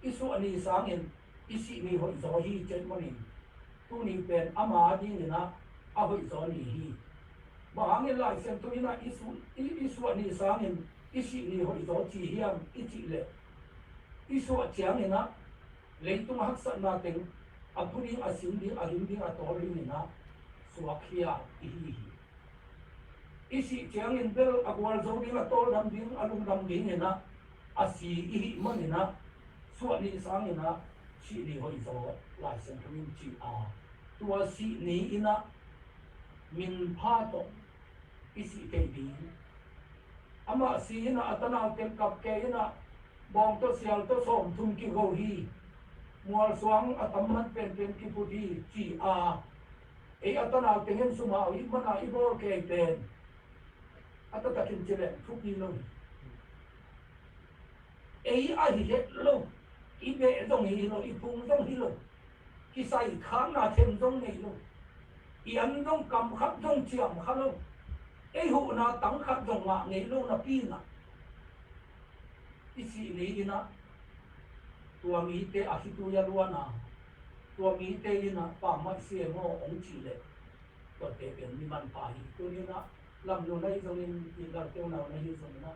[SPEAKER 2] อิสุอันนี้สางเงินอิสิมีหุ่ยโซฮีเจ็ดมันนี่ตัวนี้เป็นอามาดิงนะอาหุ่ยโซนี่ฮีบางเงินไล่เสียงตรงนี้นะอิสุอันนี้สางเงินอิสิมีหุ่ยโซจีเฮียมอิจิเลอิสุอันเจียงเงินนะเลี้ยงตุ้งหักษณะเต็งอาผู้นี้อาศิลดีอาหินดีอาตอรินะสวักเฮียอีฮีอิสิเจียงเงินเบลอากวาลโซดีอาตอลดำดิ้งอาลุงดำดิ้งนะอาศีอีฮีมันนะสวัสดีสังนะชีนีหอยโซลายเซนต์มินจีตัวสีนี้นะมินพาโตอิสิเกดีอามาสีนะอัตนาเต็มกับเกนะบองตัวเสียลตัวสมทุนกิโกฮีมัวสวงอัตมันเป็นกิปุดีจีไออัตนาเต็งเงินสมาอิมันอิโบเกเป็นอัตตะกินเจริญทุกทีเลยไออาหิเจโลอีเบะต้องหิโลอีพุงต้องหิโลกิใส่ข้างหน้าเทมต้องหิโลอีอันต้องกำขับต้องเจียมขับโลไอ cái hộ na tăng khát dòng ngạ ngày lâu na pin na isi ni na tua mi te akitu ya luan na tua mi te na pa mai se mo ong chi le to te ben mi man pa hi tu ni na lam lo nai zong in ti dar te na na hi zong na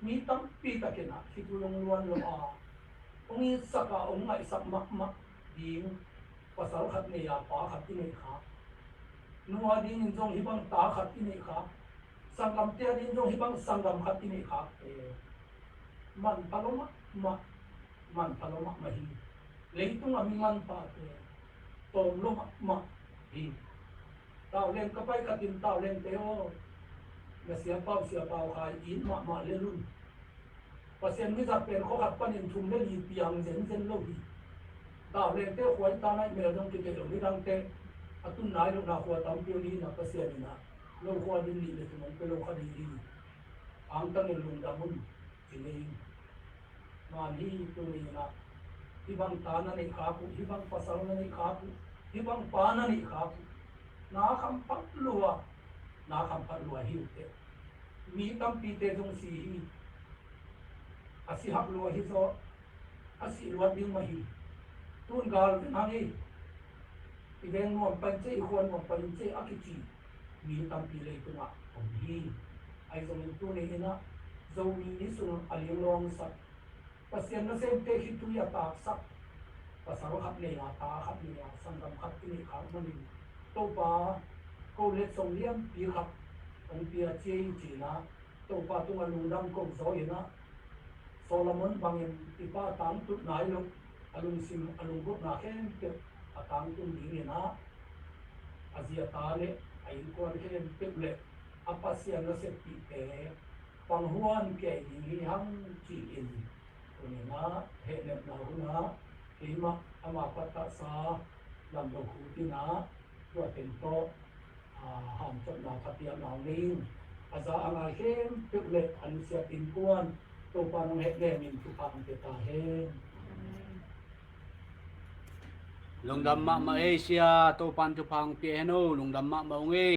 [SPEAKER 2] mi tam pi ta ke na kitu long luan lo a ong i saka ong ngai sak mak mak ding pasal khat ne ya pa khat ti ne kha nuwa ding in zong hibang ta khat ti ne kha sangam te ding zong hibang sangam khat ti ne kha man paloma ma man paloma ma hi leitung ami man pa te tom lo ma hi tao lên ka pai ka tin tao lên te o na sia pau khai in ma le lun pasien mi za pen ko khat panin thum le li piang zen lo hi tao lên te khoi ta nai me dong ki te lo mi dang te atun nai lo na khwa tam pio ni na pasien ni na lo khwa din ni le tu mong pe lo kha di ang tang lung da mun ti nei ma ni tu ni na hibang ta na ni kha pu hibang pasal na ni kha pu hibang pa na ni kha pu na kham pat lua hi te mi tam pi te dong si hi asi hak lua hi so asi lua ding ma hi tun gal na ni ibeng mo pan che ikon mo pan che akichi mi tam pi le tu ma om hi ai so min tu ni na zo mi ni su ali long sa pasien na sem te hi tu ya ta sak pasaro khat le ya ta khat le ya sangam khat ni kha ma ni to pa câu lệ sông liêm pi khắp ông tia chiên chỉ na tàu pa tung alung dam câu gió yên na Solomon bangin ipa tang tut nai lo alung sim alung gop na khen te atang tung ding na azia ta le ai ko khen te le apa sia na se pi te pang huan ke ni hang chi in ni na he le na hu na ke ma ama pata sa lam do khu ti na to ten to hàm chọn nào thật tiệm nào linh za angai hem tự lệ anh sẽ tin quan tô pan hết để mình chụp hình để ta hem
[SPEAKER 1] lungdam ma Asia to pan tu pang pi heno lungdam ma nge